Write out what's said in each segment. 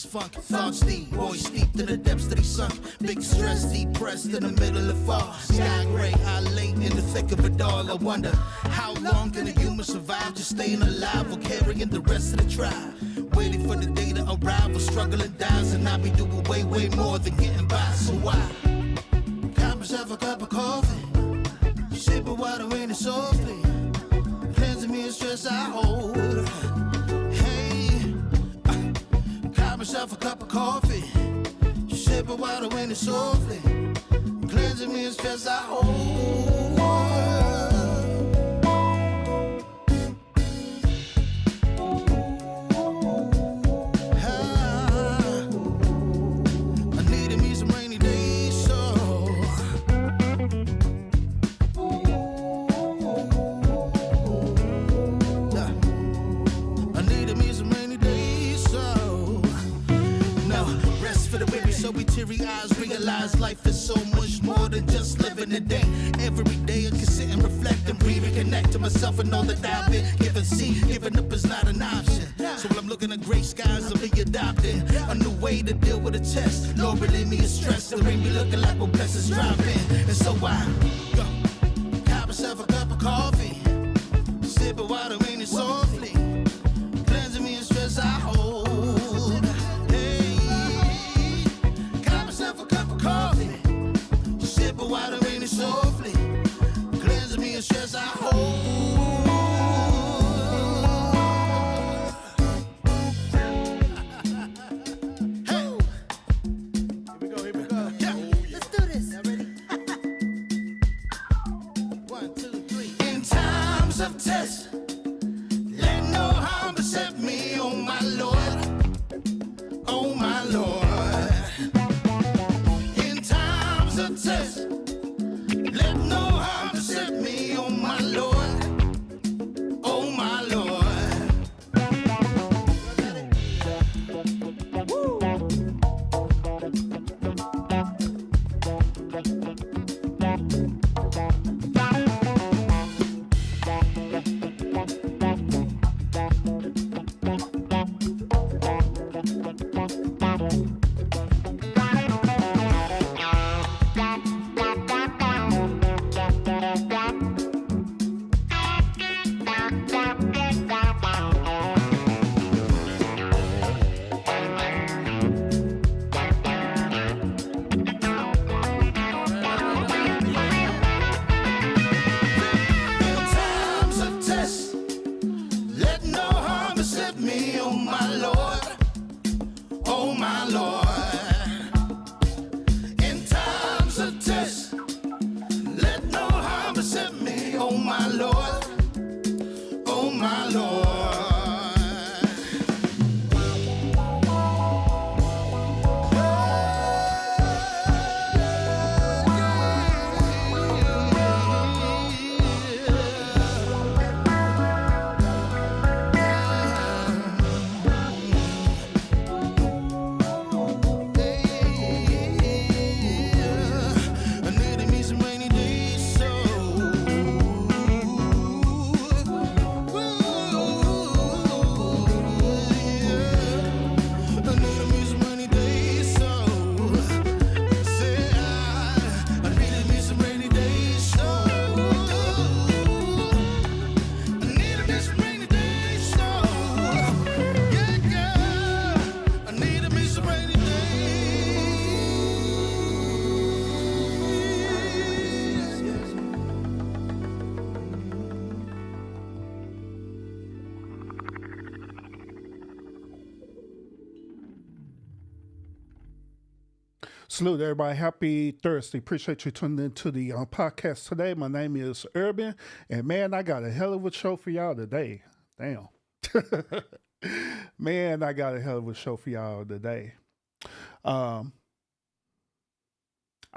this funk. Thoughts deep, boys steeped in the depths that he sunk. Big stress, depressed in the middle of fall. Sky gray, I late in the thick of it all. I wonder, how long can a human survive just staying alive or carrying the rest of the tribe? Waiting for the day to arrive or struggling dies, and I be doing way, way more than getting by. So why? Got myself a cup of coffee, sipping water in it softly, cleansing me of stress I hold. Hey, got myself a cup of coffee, sipping water in it softly, cleansing me of stress I hold. Realize life is so much more than just living a day. Every day I can sit and reflect and breathe and connect to myself and all that I've been given. See, giving up is not an option. So when I'm looking at gray skies, I'll be adopting a new way to deal with a test. Lord, relieve me of stress. The rain be looking like when blessings drop in. And so I got myself a cup of coffee, sipping water in it softly, cleansing me of stress I hold. Water in it softly, cleansing me of stress I hold. Hey, here we go. Yeah. Let's do this. Y'all ready? 1, 2, 3. In times of test, let no harm beset me, oh my Lord, oh my Lord. In times of test, let no harm beset me, oh my Lord, oh my Lord. Woo. Salute everybody. Happy Thursday. Appreciate you tuning into the podcast today. My name is Urban, and man, I got a hell of a show for y'all today. Damn. Man, I got a hell of a show for y'all today. I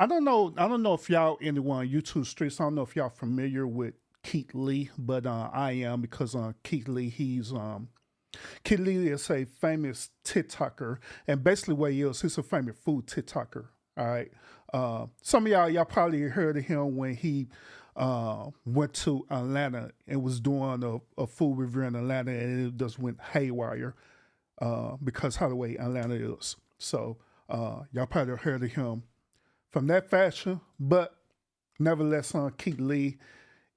don't know if y'all anyone YouTube streets. I don't know if y'all familiar with Keith Lee, but I am, because Keith Lee, Keith Lee is a famous TikToker, and basically what he is, he's a famous food TikToker. All right. Some of y'all probably heard of him when he went to Atlanta and was doing a food review in Atlanta, and it just went haywire. because how the way Atlanta is. So y'all probably heard of him from that fashion, but nevertheless, Keith Lee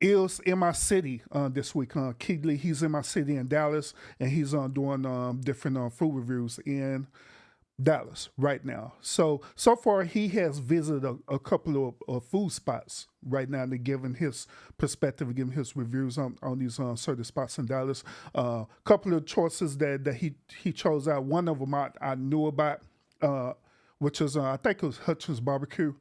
is in my city this week. Keith Lee, he's in my city in Dallas, and he's doing different food reviews in Dallas right now. So far, he has visited a couple of food spots right now, and giving his perspective, giving his reviews on these certain spots in Dallas. Couple of choices that he chose out. One of them I knew about, which is I think it was Hutchins Barbecue.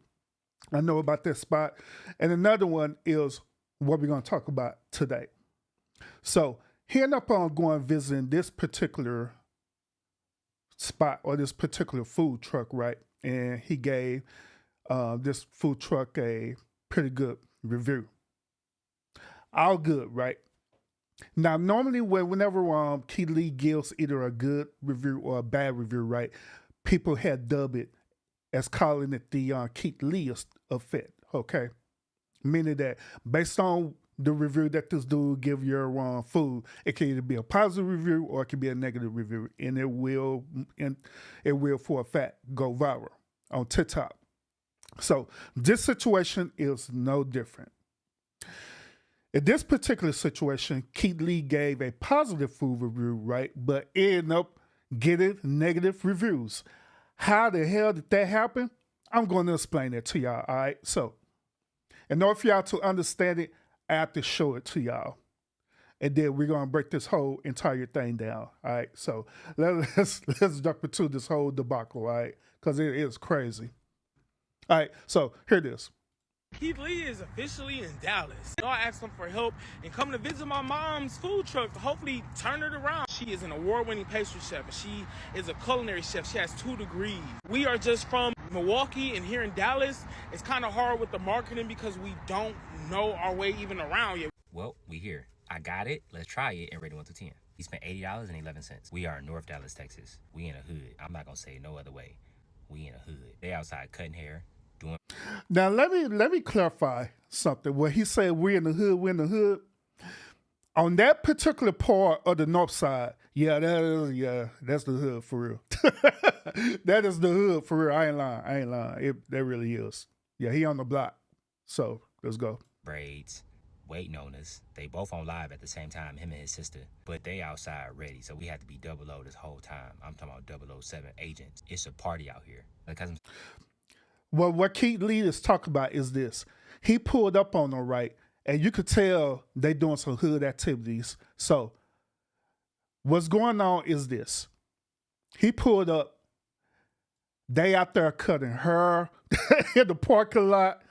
I know about that spot. And another one is what we're going to talk about today. So he ended up going visiting this particular spot or this particular food truck, right? And he gave this food truck a pretty good review. All good, right? Now, normally whenever Keith Lee gives either a good review or a bad review, right, people had dubbed it as calling it the Keith Lee effect, okay? Meaning that based on the review that this dude give your food, it can either be a positive review or it can be a negative review, and it will for a fact go viral on TikTok. So this situation is no different. In this particular situation, Keith Lee gave a positive food review, right, but ended up getting negative reviews. How the hell did that happen? I'm going to explain that to y'all, all right? So, in order for y'all to understand it, I have to show it to y'all. And then we're going to break this whole entire thing down, all right? So, let's jump into this whole debacle, all right? Because it is crazy. All right, so here it is. Keith Lee is officially in Dallas. I asked him for help and come to visit my mom's food truck to hopefully turn it around. She is an award-winning pastry chef, and she is a culinary chef. She has 2 degrees. We are just from Milwaukee, and here in Dallas, it's kind of hard with the marketing because we don't know our way even around yet. Well, we here. I got it. Let's try it and rate it 1 to 10. He spent $80.11. We are in North Dallas, Texas. We in a hood. I'm not gonna say it no other way. We in a hood. They outside cutting hair. Now let me clarify something. When he said we're in the hood, on that particular part of the north side, that's the hood for real. That is the hood for real. I ain't lying. That really is. Yeah, he on the block. So let's go. Braids, waiting on us. They both on live at the same time, him and his sister. But they outside ready, so we had to be 00 this whole time. I'm talking about 007 agents. It's a party out here. Well, what Keith Lee is talking about is this. He pulled up on them, right? And you could tell they doing some hood activities. So what's going on is this. He pulled up. They out there cutting her in the parking lot.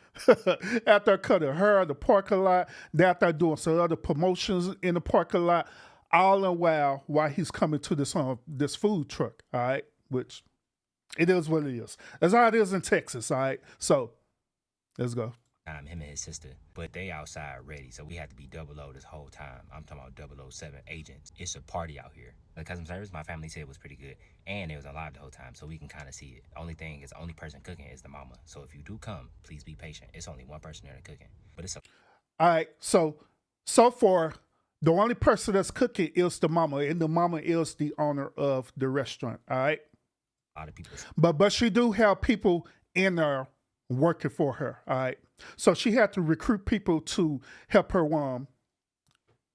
Out there cutting her in the parking lot. They out there doing some other promotions in the parking lot. All the while he's coming to this food truck, all right? Which... it is what it is. That's how it is in Texas, all right? So, let's go. Him and his sister. But they outside ready, so we had to be 00 this whole time. I'm talking about 007 agents. It's a party out here. The customer service, my family said, was pretty good. And it was alive the whole time, so we can kind of see it. Only thing is, the only person cooking is the mama. So if you do come, please be patient. It's only one person there cooking. But it's okay. All right, so far, the only person that's cooking is the mama, and the mama is the owner of the restaurant, all right? A lot of people. But she do have people in there working for her, all right? So she had to recruit people to help her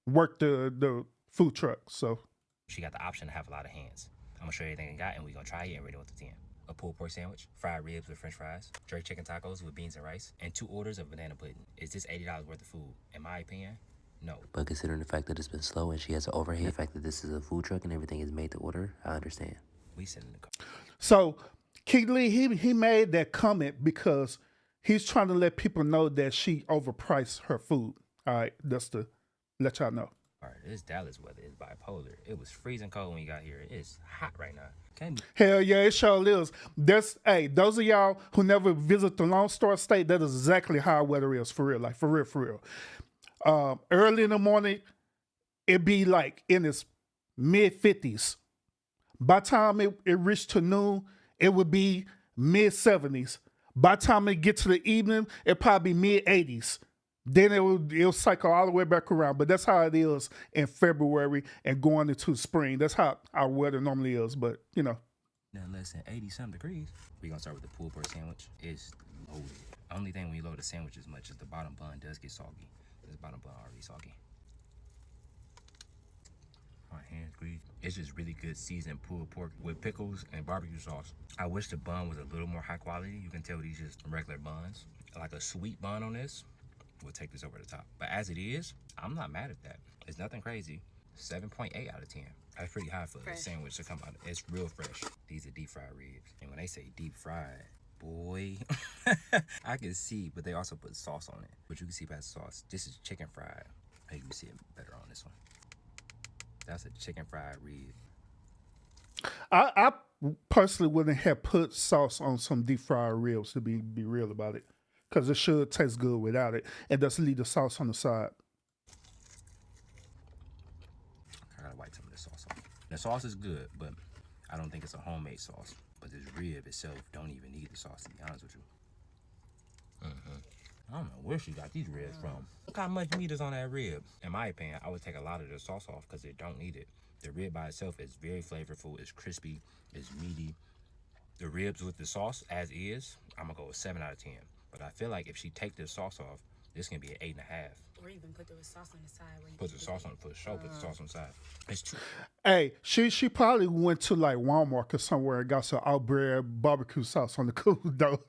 work the food truck. So she got the option to have a lot of hands. I'm gonna show you everything I got, and we're gonna try it and rate it 1 to 10. A pulled pork sandwich, fried ribs with french fries, jerk chicken tacos with beans and rice, and 2 orders of banana pudding. Is this $80 worth of food? In my opinion, no. But considering the fact that it's been slow and she has an overhead, the fact that this is a food truck and everything is made to order, I understand. We sit in the car. So Keith Lee, he made that comment because he's trying to let people know that she overpriced her food. All right, that's to let y'all know. All right, this Dallas weather is bipolar. It was freezing cold when we got here. It's hot right now. Hell yeah, it sure is. Those of y'all who never visit the Lone Star State, that is exactly how weather is for real. Like for real. Early in the morning, it be like in its mid-50s. By the time it reached to noon, it would be mid-70s. By the time it get to the evening, it probably be mid-80s. Then it'll cycle all the way back around. But that's how it is in February and going into spring. That's how our weather normally is. But, you know. Nothing less than 80-something degrees. We're going to start with the pulled pork sandwich. It's loaded. Only thing when you load the sandwich as much as the bottom bun does get soggy. This bottom bun already soggy. My hands greasy. It's just really good seasoned pulled pork with pickles and barbecue sauce. I wish the bun was a little more high quality. You can tell these just regular buns. Like a sweet bun on this will take this over the top. But as it is, I'm not mad at that. It's nothing crazy. 7.8 out of 10. That's pretty high for a sandwich to come out. It's real fresh. These are deep fried ribs. And when they say deep fried, boy, I can see, but they also put sauce on it. But you can see past the sauce. This is chicken fried. Maybe you see it better on this one. That's a chicken fried rib. I personally wouldn't have put sauce on some deep fried ribs, to be real about it. Because it should taste good without it. And just leave the sauce on the side. I gotta wipe some of the sauce off. The sauce is good, but I don't think it's a homemade sauce. But this rib itself don't even need the sauce, to be honest with you. I don't know where she got these ribs from. Look how much meat is on that rib. In my opinion, I would take a lot of the sauce off because it don't need it. The rib by itself is very flavorful. It's crispy. It's meaty. The ribs with the sauce as is, I'm gonna go with 7 out of 10. But I feel like if she take this sauce off, this can be an 8.5. Or even put the sauce on the side. Where you Put the sauce on for sure. Put the sauce on the side. It's too. Hey, she probably went to like Walmart or somewhere and got some out-bread barbecue sauce on the cool though.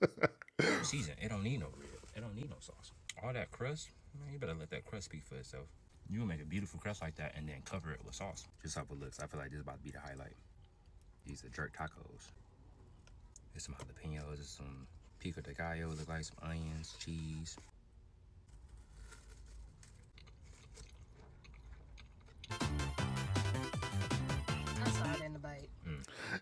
Season. It don't need no rib. It don't need no sauce. All that crust, man, you better let that crust speak for itself. You can make a beautiful crust like that and then cover it with sauce. Just how it looks. I feel like this is about to be the highlight. These are jerk tacos. There's some jalapenos. There's some pico de gallo. Look like some onions, cheese. I saw it in the bite.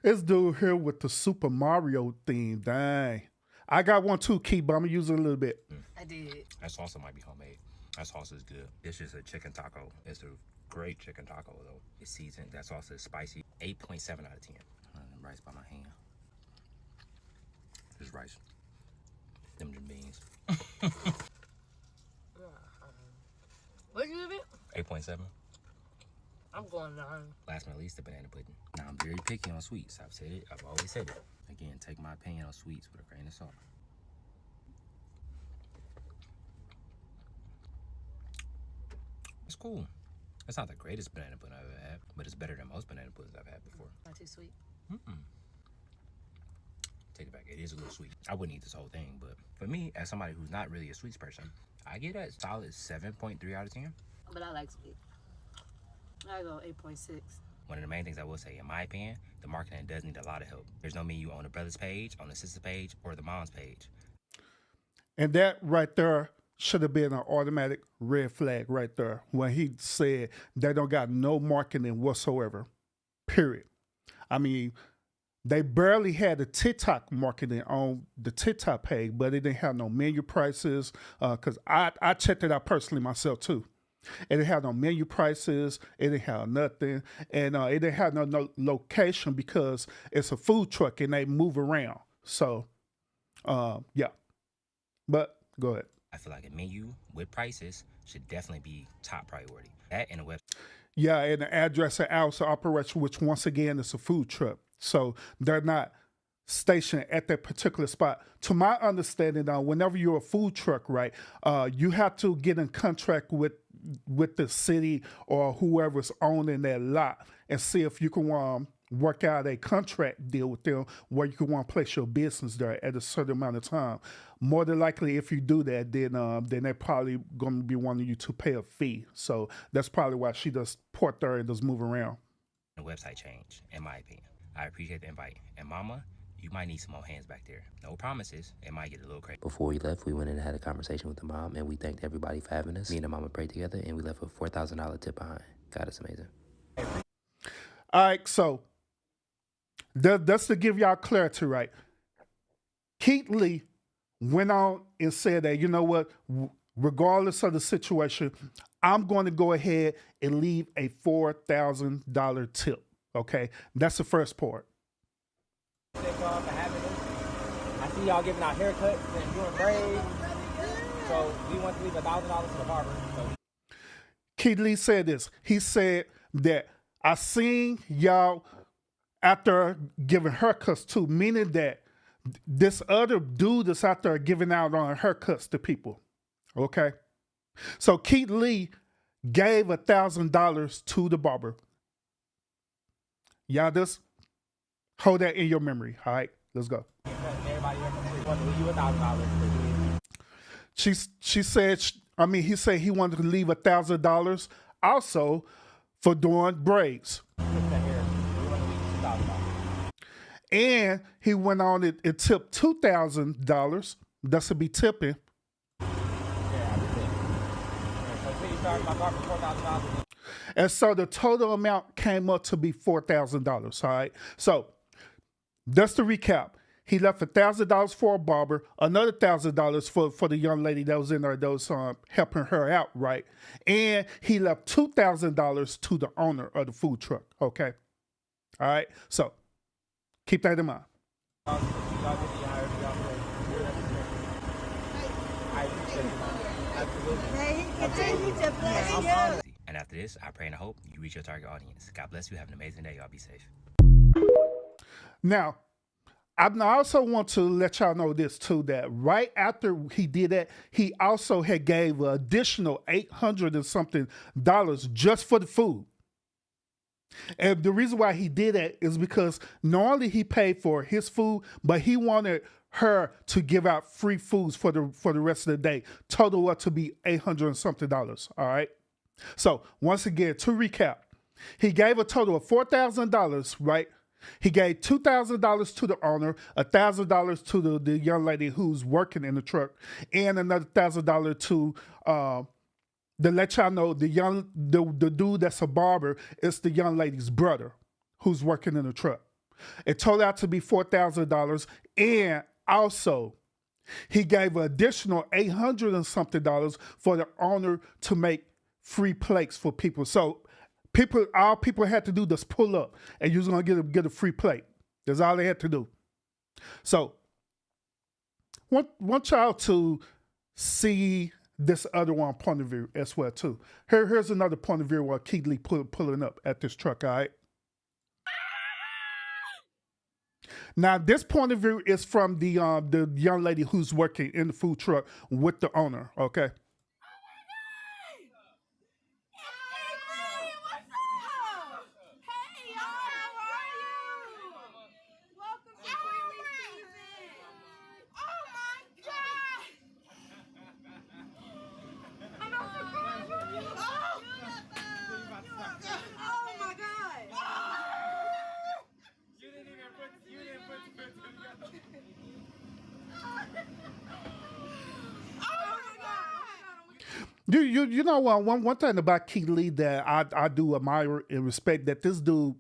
This dude here with the Super Mario theme. Dang. I got one too, Keith, but I'm going to use it a little bit. I did. That sauce might be homemade. That sauce is good. It's just a chicken taco. It's a great chicken taco, though. It's seasoned. That sauce is spicy. 8.7 out of 10. Rice by my hand. This rice. Them the beans. What you give it? 8.7. I'm going 9. Last but not least, the banana pudding. Now, I'm very picky on sweets. I've said it. I've always said it. Again, take my opinion on sweets with a grain of salt. It's cool. It's not the greatest banana pudding I've ever had, but it's better than most banana puddings I've had before. Not too sweet. Take it back. It is a little sweet. I wouldn't eat this whole thing, but for me, as somebody who's not really a sweets person, I get a solid 7.3 out of 10. But I like sweet. I go 8.6. One of the main things I will say, in my opinion, the marketing does need a lot of help. There's no menu on the brother's page, on the sister page, or the mom's page. And that right there should have been an automatic red flag right there when he said they don't got no marketing whatsoever, period. I mean, they barely had the TikTok marketing on the TikTok page, but it didn't have no menu prices because I checked it out personally myself too. It didn't have no menu prices. It didn't have nothing. And it didn't have no location because it's a food truck and they move around. So, yeah. But go ahead. I feel like a menu with prices should definitely be top priority. That and a website. Yeah, and the address and hours of operation, which once again is a food truck. So they're not stationed at that particular spot. To my understanding, whenever you're a food truck, right, you have to get in contract with the city or whoever's owning that lot and see if you can work out a contract deal with them where you can place your business there at a certain amount of time. More than likely, if you do that, then they're probably going to be wanting you to pay a fee. So that's probably why she does port there and does move around. A website change, in my opinion. I appreciate the invite. And mama, you might need some more hands back there. No promises. It might get a little crazy. Before we left, we went and had a conversation with the mom, and we thanked everybody for having us. Me and the mama prayed together, and we left a $4,000 tip behind. God, it's amazing. All right, so that's to give y'all clarity, right? Keith Lee went on and said that, you know what, regardless of the situation, I'm going to go ahead and leave a $4,000 tip, okay? That's the first part. Thank y'all for having us. I see y'all giving out haircuts and doing braids. So we want to leave $1,000 to the barber. So Keith Lee said this. He said that I seen y'all after giving haircuts too, meaning that this other dude that's out there giving out on haircuts to people. Okay. So Keith Lee gave $1,000 to the barber. Y'all just hold that in your memory. All right, let's go. everybody here for free. We want to leave you $1,000. She said, he said he wanted to leave $1,000 also for doing braids. And he went on it tipped $2,000. That's to be tipping. And so the total amount came up to be $4,000. All right. So that's the recap. He left $1,000 for a barber, another $1,000 for the young lady that was in there that was helping her out, right? And he left $2,000 to the owner of the food truck. Okay. All right. So keep that in mind. And after this, I pray and I hope you reach your target audience. God bless you. Have an amazing day. Y'all be safe. Now, I also want to let y'all know this too, that right after he did that, he also had gave an additional $800 and something just for the food. And the reason why he did that is because not only he paid for his food, but he wanted her to give out free foods for the rest of the day. Total up to be $800 and something. All right. So once again, to recap, he gave a total of $4,000, right? He gave $2,000 to the owner, $1,000 to the young lady who's working in the truck, and another $1,000 to let y'all know the dude that's a barber is the young lady's brother who's working in the truck. It told out to be $4,000, and also he gave an additional $800 and something for the owner to make free plates for people. So all people had to do was pull up, and you was gonna get a free plate. That's all they had to do. So, want y'all to see this other one point of view as well too. Here's another point of view where Keith Lee pulling up at this truck. All right. Now, this point of view is from the young lady who's working in the food truck with the owner. Okay. You know one thing about Keith Lee that I do admire and respect, that this dude,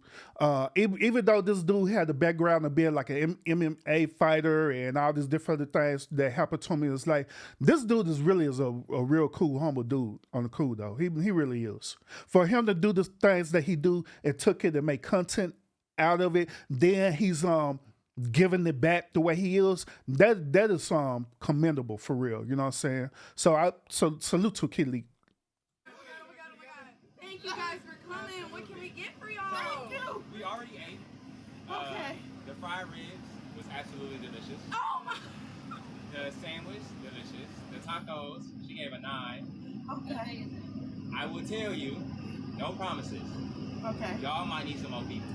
even though this dude had the background of being like an MMA fighter and all these different other things that happened to me, it's like this dude is really a real cool, humble dude on the cool though. He really is. For him to do the things that he do and took it and make content out of it, then he's giving it back the way he is, that is commendable for real. You know what I'm saying? So salute to Keith Lee. Thank you guys for coming. What can we get for y'all? Thank you. We already ate. Okay. The fried ribs was absolutely delicious. Oh my. The sandwich, delicious. The tacos, she gave a 9. Okay. I will tell you, no promises. Okay. Y'all might need some more people.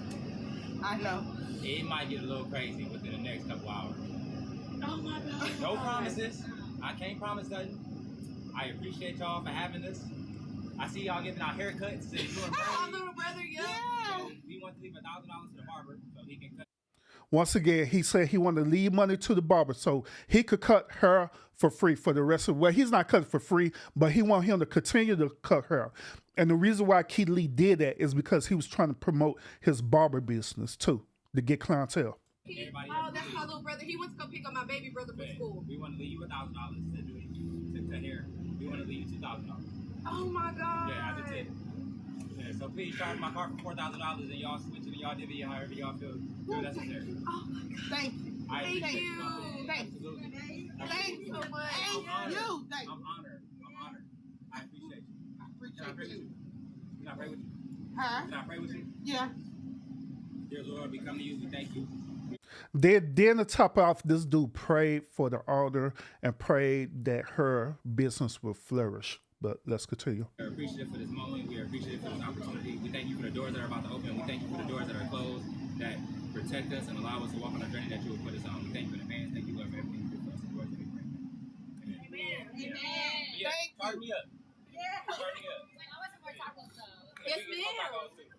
I know. It might get a little crazy within the next couple hours. Oh my God. No promises. I can't promise nothing. I appreciate y'all for having us. I see y'all giving out haircuts and doing My braids. little brother, yeah. So we want to leave $1,000 to the barber so he can cut. Once again, he said he wanted to leave money to the barber so he could cut her for free for the rest of, well, he's not cutting for free, but he want him to continue to cut her. And the reason why Keith Lee did that is because he was trying to promote his barber business too, to get clientele. Oh, that's my little brother. He went to go pick up my baby brother from school. We want to leave you $1,000 to cut hair. We want to leave you $2,000. Oh my God. Yeah, I did. Yeah, so please charge my car for $4,000 and y'all switch it and y'all divvy it however y'all feel necessary. Oh my God. Thank you. I Thank appreciate you. y'all. Thank you. Absolutely. Thank you so much. I'm honored. You, thank I'm honored. I'm honored. I appreciate you. I Can I pray appreciate with you. you? Can I pray with you? Huh? Can I pray with you? Yeah. Dear Lord, we come to you. We thank you. Then to top off, this dude prayed for the altar and prayed that her business will flourish. But let's continue. We are appreciative for this moment. We are appreciative for this opportunity. We thank you for the doors that are about to open. We thank you for the doors that are closed that protect us and allow us to walk on the journey that you will put us on. We thank you in advance. Thank you, Lord, for everything you do for us. In the Lord's name we pray. Amen. Amen. Yeah, Thank you. turn me up. Yeah. Turn me up. Wait, I want some more tacos though. We Yes, get some ma'am. tacos, too.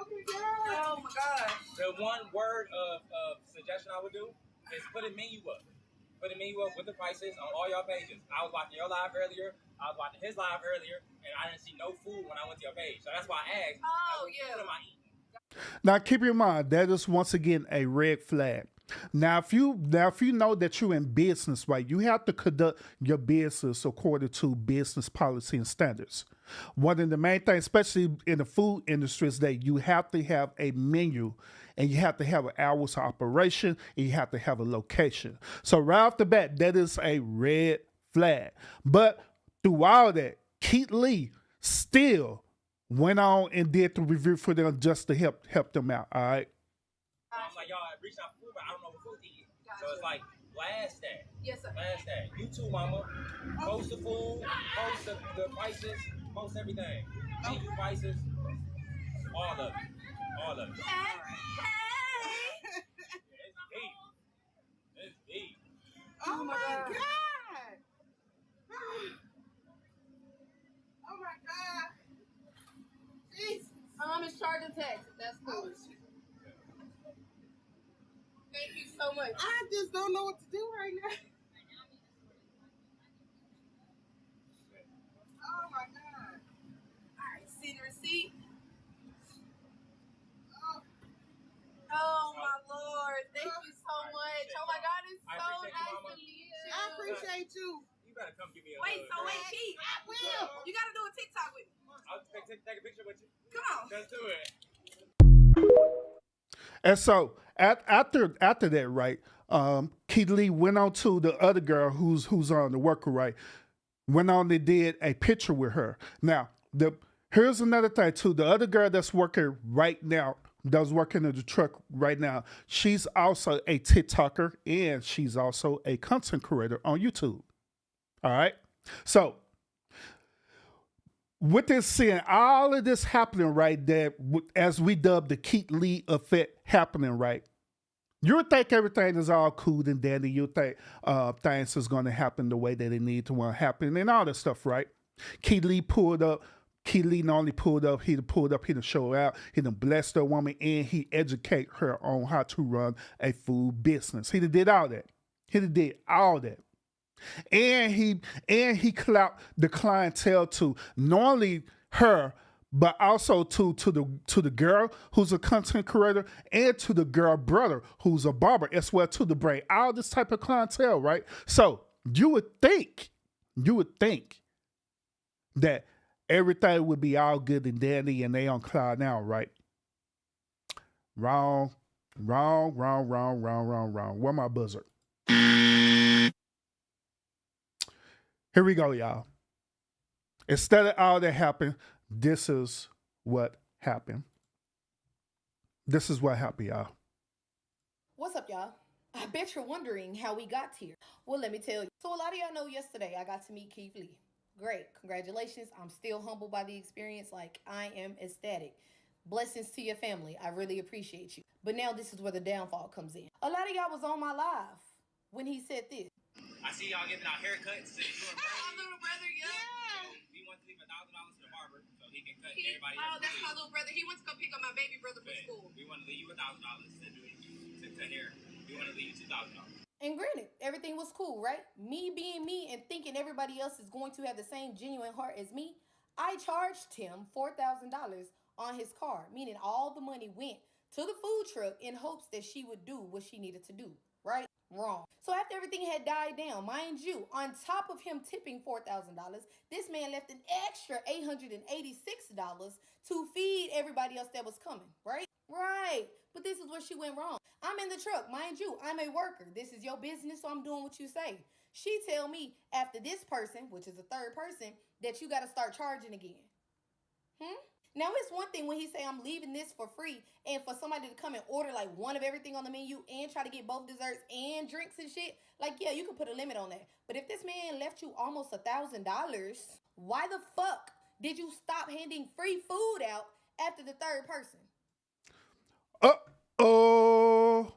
Good job. Oh my God. The one word of suggestion I would do is put a menu up. Put a menu up with the prices on all y'all pages. I was watching your live earlier. I was watching his live earlier, and I didn't see no food when I went to your page. So that's why I asked, Oh, what yeah. food am I eating? Now keep in mind that is once again a red flag. Now if you know that you're in business, right, you have to conduct your business according to business policy and standards. One of the main things, especially in the food industry, is that you have to have a menu and you have to have an hours of operation and you have to have a location. So right off the bat, that is a red flag. But through all that, Keith Lee still went on and did the review for them just to help them out. All right. I'm like, y'all reaching out for food, but I don't know what food to eat. So it's like, blast that. Yes, sir. Blast that. You too, mama. Post the food, post the prices, post everything. Menu prices, all of it. All of it. It's deep. Oh my God. Oh my God. Jesus. It's charging taxes. That's cool. Thank you so much. I just don't know what to do right now. Oh my God. All right, send receipt. Oh, Oh my Lord. Thank you so much. Oh my God, it's I so appreciate you, nice Mama. to meet you. I appreciate you. You better come give me a Wait, hug. so wait, Keith. I will. You gotta do a TikTok with me. I'll take a picture with you. Come on. Let's do it. And so after that, right, Keith Lee went on to the other girl who's on the worker, right, went on and did a picture with her. Now, here's another thing too. The other girl that's working right now, that's working in the truck right now, she's also a TikToker and she's also a content creator on YouTube. All right. So with this seeing all of this happening right there, as we dub the Keith Lee effect happening, right, you would think everything is all cool and dandy. You think things is going to happen the way that it need to happen and all that stuff, right? Keith Lee pulled up. Keith Lee not only pulled up, he done show out, he done blessed the woman, and he educate her on how to run a food business. He did all that. He did all that. And he clout the clientele to not only her, but also to the girl who's a content creator and to the girl brother who's a barber as well, to the brain. All this type of clientele, right? So you would think that everything would be all good and dandy and they on cloud now, right? Wrong. Where my buzzer? Here we go, y'all. Instead of all that happened, this is what happened. This is what happened, y'all. What's up, y'all? I bet you're wondering how we got here. Well, let me tell you. So a lot of y'all know yesterday I got to meet Keith Lee. Great. Congratulations. I'm still humbled by the experience. Like, I am ecstatic. Blessings to your family. I really appreciate you. But now this is where the downfall comes in. A lot of y'all was on my live when he said this. I see y'all giving out haircuts. So My little brother, yeah. he wants to leave $1,000 to the barber so he can cut He, everybody. oh, that's my little brother. He went to go pick up my baby brother from school. We want to leave you $1,000 to cut hair. We want to leave you $2,000. And granted, everything was cool, right? Me being me and thinking everybody else is going to have the same genuine heart as me, I charged him $4,000 on his card, meaning all the money went to the food truck in hopes that she would do what she needed to do, right? Wrong. So after everything had died down, mind you, on top of him tipping $4,000, this man left an extra $886 to feed everybody else that was coming, right? Right. But this is where she went wrong. I'm in the truck, mind you. I'm a worker. This is your business, so I'm doing what you say. She tell me after this person, which is a third person, that you got to start charging again. Now, it's one thing when he say I'm leaving this for free and for somebody to come and order like one of everything on the menu and try to get both desserts and drinks and shit. Like, yeah, you can put a limit on that. But if this man left you almost $1,000, why the fuck did you stop handing free food out after the third person? Uh-oh.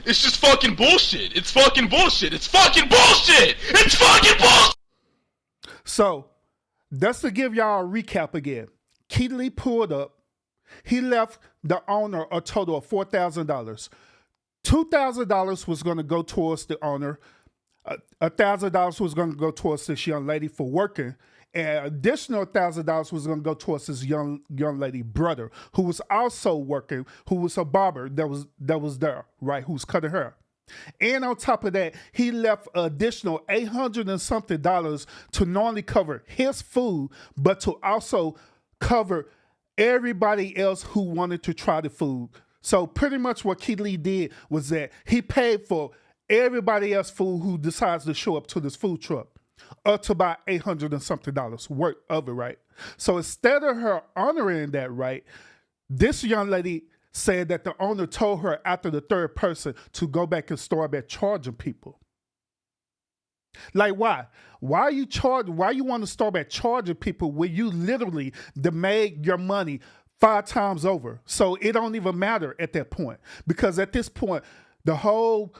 It's just fucking bullshit. It's fucking bullshit. It's fucking bullshit. It's fucking bullshit. So, that's to give y'all a recap again. Keith Lee pulled up. He left the owner a total of $4,000. $2,000 was going to go towards the owner. $1,000 was going to go towards this young lady for working. And additional $1,000 was going to go towards this young lady brother, who was also working, who was a barber that was there, right, who's cutting her. And on top of that, he left additional $800 and something to not only cover his food, but to also cover everybody else who wanted to try the food. So pretty much what Keith Lee did was that he paid for everybody else food who decides to show up to this food truck, up to about $800 and something worth of it, right? So instead of her honoring that right, this young lady said that the owner told her after the third person to go back and start back charging people. Like, why? Why you want to start back charging people when you literally made your money 5 times over? So it don't even matter at that point, because at this point, the whole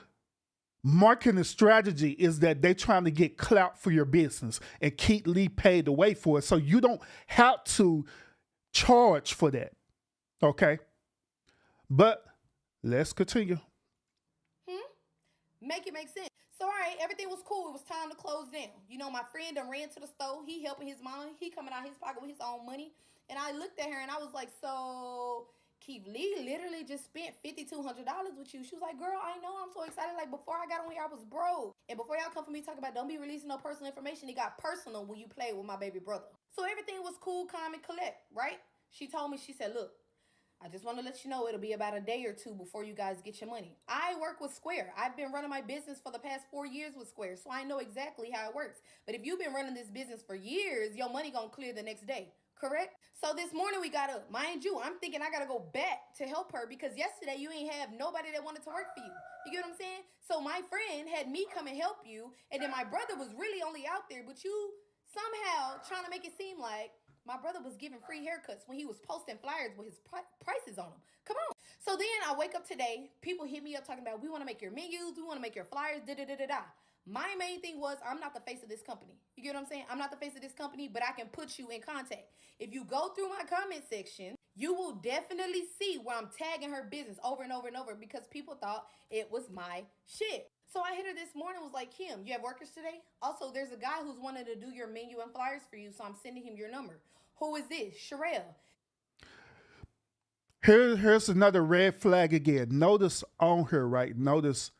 marketing strategy is that they're trying to get clout for your business, and Keith Lee paid the way for it. So you don't have to charge for that. Okay? But let's continue. Make it make sense. So, all right, everything was cool. It was time to close down. You know, my friend done ran to the store. He helping his mom. He coming out his pocket with his own money. And I looked at her and I was like, so Keith Lee literally just spent $5,200 with you. She was like, girl, I know. I'm so excited. Like, before I got on here, I was broke. And before y'all come for me talking about don't be releasing no personal information, it got personal when you played with my baby brother. So everything was cool, calm, and collect, right? She told me, she said, look, I just want to let you know it'll be about a day or two before you guys get your money. I work with Square. I've been running my business for the past 4 years with Square, so I know exactly how it works. But if you've been running this business for years, your money gonna clear the next day, correct? So this morning we got up. Mind you, I'm thinking I gotta go back to help her because yesterday you ain't have nobody that wanted to work for you. You get what I'm saying? So my friend had me come and help you, and then my brother was really only out there, but you somehow trying to make it seem like my brother was giving free haircuts when he was posting flyers with his prices on them. Come on. So then I wake up today, people hit me up talking about, we want to make your menus, we want to make your flyers, da-da-da-da-da. My main thing was, I'm not the face of this company. You get what I'm saying? I'm not the face of this company, but I can put you in contact. If you go through my comment section, you will definitely see where I'm tagging her business over and over and over because people thought it was my shit. So I hit her this morning, was like, Kim, you have workers today? Also, there's a guy who's wanted to do your menu and flyers for you, so I'm sending him your number. Who is this? Sherelle. Here's another red flag again. Notice on her, right? Notice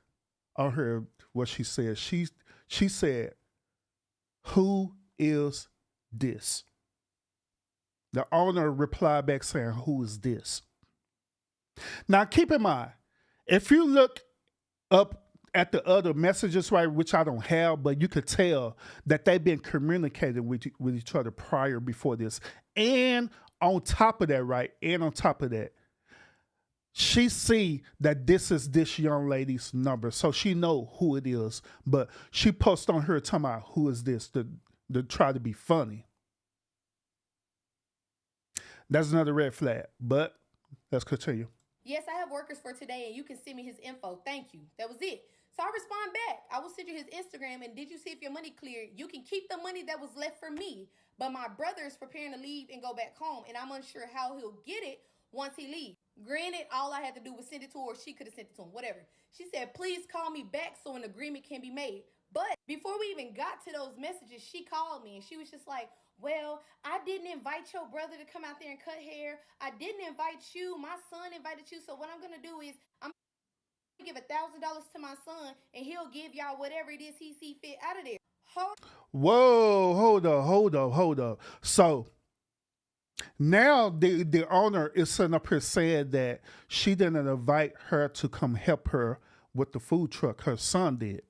on her what she said. She said, who is this? The owner replied back saying, who is this? Now, keep in mind, if you look up at the other messages, right, which I don't have, but you could tell that they've been communicating with each other prior before this. And on top of that, right, she see that this is this young lady's number, so she know who it is. But she posts on her talking about who is this to try to be funny. That's another red flag, but let's continue. Yes, I have workers for today, and you can send me his info. Thank you. That was it. So I respond back. I will send you his Instagram, and did you see if your money cleared? You can keep the money that was left for me, but my brother is preparing to leave and go back home, and I'm unsure how he'll get it once he leaves. Granted, all I had to do was send it to her, or she could have sent it to him, whatever. She said, please call me back so an agreement can be made. But before we even got to those messages, she called me, and she was just like, well, I didn't invite your brother to come out there and cut hair. I didn't invite you. My son invited you. So what I'm going to do is I'm going to give $1,000 to my son, and he'll give y'all whatever it is he see fit out of there. Whoa, hold up. So Now the owner is sitting up here saying that she didn't invite her to come help her with the food truck. Her son did.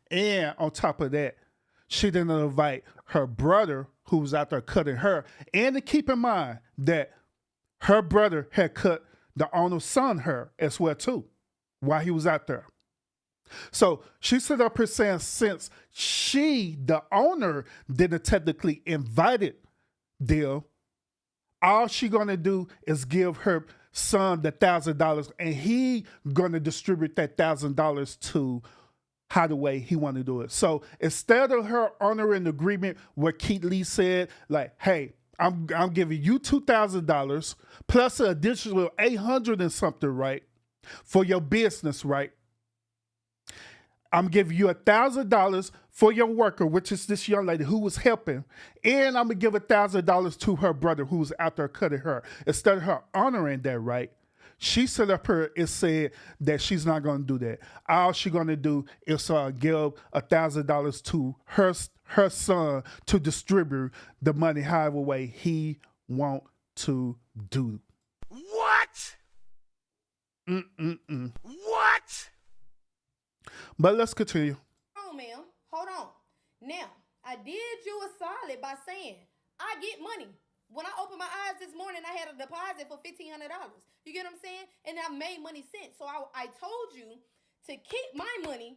And on top of that, she didn't invite her brother who was out there cutting her. And to keep in mind that her brother had cut the owner's son her as well too while he was out there. So she stood up here saying since she, the owner, didn't technically invited them, all she gonna do is give her son the $1,000 and he gonna distribute that $1,000 to how the way he want to do it. So instead of her honoring the agreement where Keith Lee said, like, hey, I'm giving you $2,000 plus an additional 800 and something, right, for your business, right? I'm giving you $1,000 for your worker, which is this young lady who was helping, and I'm gonna give $1,000 to her brother who was out there cutting her. Instead of her honoring that, right, she stood up here and said that she's not gonna do that. All she's gonna do is give $1,000 to her son to distribute the money however way he want to do. What? What? But let's continue. Hold on, ma'am. Hold on. Now, I did you a solid by saying I get money. When I opened my eyes this morning, I had a deposit for $1,500. You get what I'm saying? And I made money since. So I told you to keep my money,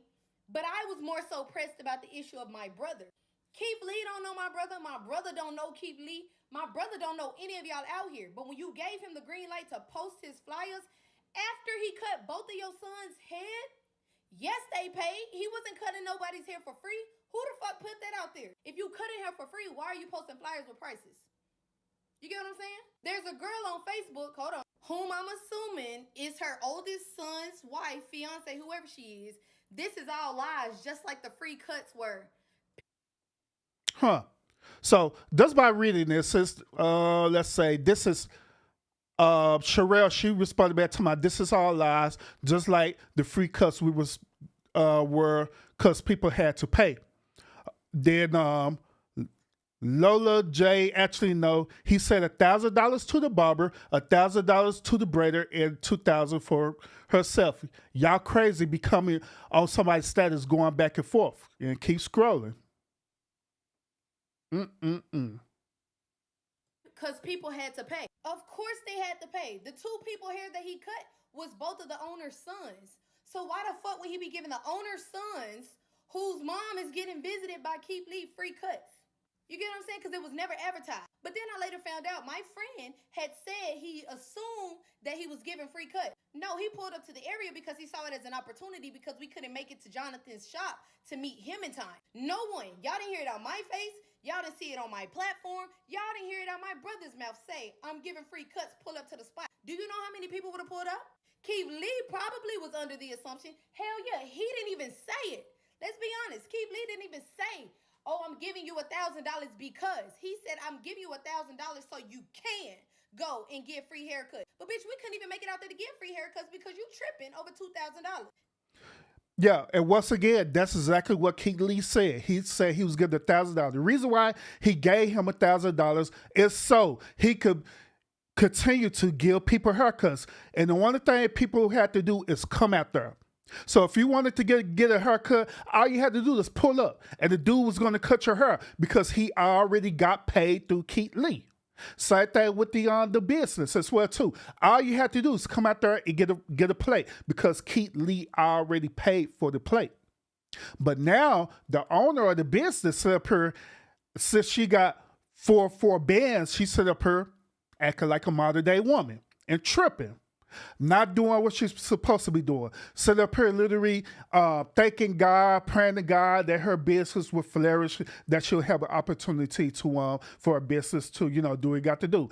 but I was more so pressed about the issue of my brother. Keith Lee don't know my brother. My brother don't know Keith Lee. My brother don't know any of y'all out here. But when you gave him the green light to post his flyers, after he cut both of your sons' head, yes, they paid. He wasn't cutting nobody's hair for free. Who the fuck put that out there? If you cutting hair for free, why are you posting flyers with prices? You get what I'm saying? There's a girl on Facebook, hold on, whom I'm assuming is her oldest son's wife, fiance, whoever she is. This is all lies, just like the free cuts were. Huh. So just by reading this, let's say this is Sherelle, she responded back to my this is all lies, just like the free cuts we were because people had to pay. Then Lola J actually no, he said $1,000 to the barber, $1,000 to the braider, and $2,000 for herself. Y'all crazy becoming on somebody's status going back and forth and keep scrolling. Because people had to pay. Of course they had to pay. The two people here that he cut was both of the owner's sons. So why the fuck would he be giving the owner's sons, whose mom is getting visited by Keith Lee, free cuts? You get what I'm saying? Because it was never advertised. But then I later found out my friend had said he assumed that he was giving free cuts. No, he pulled up to the area because he saw it as an opportunity because we couldn't make it to Jonathan's shop to meet him in time. No one. Y'all didn't hear it on my face. Y'all didn't see it on my platform. Y'all didn't hear it out my brother's mouth say, I'm giving free cuts, pull up to the spot. Do you know how many people would have pulled up? Keith Lee probably was under the assumption, hell yeah, he didn't even say it. Let's be honest, Keith Lee didn't even say, oh, I'm giving you $1,000 because. He said, I'm giving you $1,000 so you can go and get free haircuts. But bitch, we couldn't even make it out there to get free haircuts because you tripping over $2,000. Yeah, and once again, that's exactly what Keith Lee said. He said he was giving $1,000. The reason why he gave him $1,000 is so he could continue to give people haircuts. And the only thing people had to do is come out there. So if you wanted to get a haircut, all you had to do is pull up, and the dude was going to cut your hair because he already got paid through Keith Lee. Same thing with the business as well too. All you have to do is come out there and get a plate because Keith Lee already paid for the plate. But now the owner of the business set up here, since she got four bands, she set up here acting like a modern day woman and tripping. Not doing what she's supposed to be doing. Sit up here literally thanking God, praying to God that her business will flourish, that she'll have an opportunity to for her business to, do what it got to do.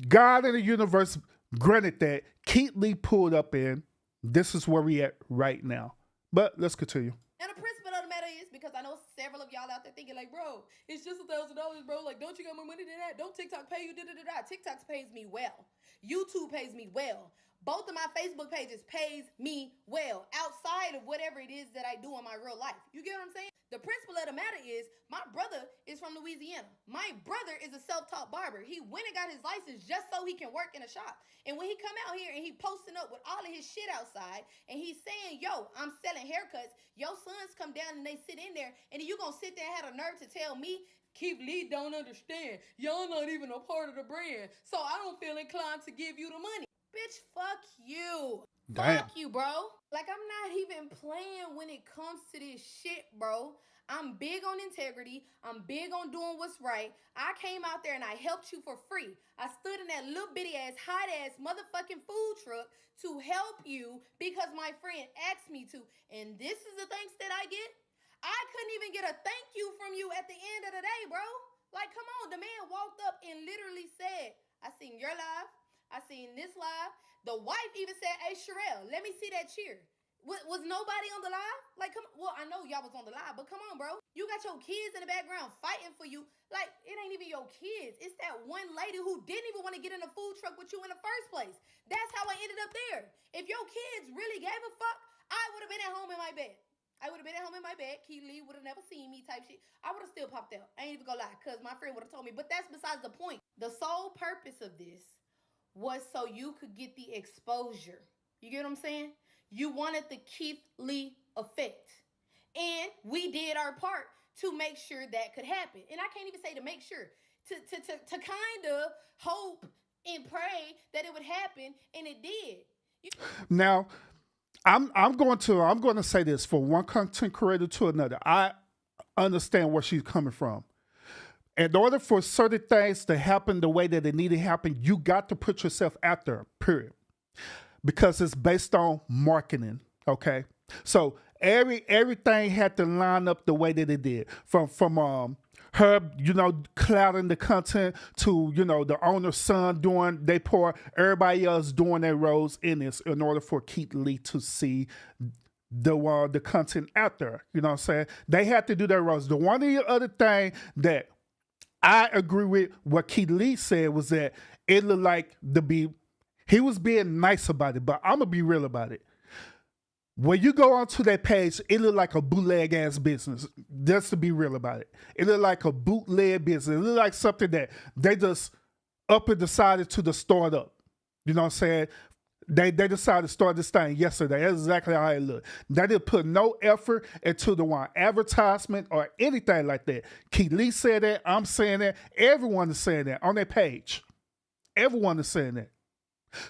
God in the universe granted that. Keith Lee pulled up in. This is where we at right now. But let's continue. And the principle of the matter is, because I know several of y'all out there thinking like, bro, it's just $1,000, bro. Like, don't you got more money than that? Don't TikTok pay you? TikTok pays me well. YouTube pays me well. both of my Facebook pages pays me well outside of whatever it is that I do in my real life. You get what I'm saying? The principle of the matter is my brother is from Louisiana. My brother is a self-taught barber. He went and got his license just so he can work in a shop. And when he come out here and he posting up with all of his shit outside and he's saying, yo, I'm selling haircuts, your sons come down and they sit in there and you gonna sit there and have a nerve to tell me Keith Lee don't understand. Y'all not even a part of the brand. So I don't feel inclined to give you the money. Bitch, fuck you. Damn. Fuck you, bro. Like, I'm not even playing when it comes to this shit, bro. I'm big on integrity. I'm big on doing what's right. I came out there and I helped you for free. I stood in that little bitty ass, hot ass motherfucking food truck to help you because my friend asked me to. And this is the thanks that I get? I couldn't even get a thank you from you at the end of the day, bro. Like, come on. The man walked up and literally said, I seen your live. I seen this live. The wife even said, hey, Sherelle, let me see that cheer. Was nobody on the live? Like, come on. Well, I know y'all was on the live, but come on, bro. You got your kids in the background fighting for you. Like, it ain't even your kids. It's that one lady who didn't even want to get in a food truck with you in the first place. That's how I ended up there. If your kids really gave a fuck, I would have been at home in my bed. I would have been at home in my bed. Keith Lee would have never seen me type shit. I would have still popped out. I ain't even gonna lie, because my friend would have told me. But that's besides the point. The sole purpose of this was so you could get the exposure. You get what I'm saying? You wanted the Keith Lee effect. And we did our part to make sure that could happen. And I can't even say to make sure. To kind of hope and pray that it would happen, and it did. Now, I'm going to say this for one content creator to another. I understand where she's coming from. In order for certain things to happen the way that it needed to happen, you got to put yourself out there, period. Because it's based on marketing, okay? So everything had to line up the way that it did. From her, clouding the content to, the owner's son doing their part, everybody else doing their roles in this in order for Keith Lee to see the content out there. You know what I'm saying? They had to do their roles. The one other thing that I agree with what Keith Lee said was that it looked like he was being nice about it, but I'm going to be real about it. When you go onto that page, it looked like a bootleg ass business. Just to be real about it. It looked like a bootleg business. It looked like something that they just up and decided to start up. You know what I'm saying? They decided to start this thing yesterday. That's exactly how it looked. They didn't put no effort into the one advertisement or anything like that. Keith Lee said that. I'm saying that. Everyone is saying that on their page. Everyone is saying that.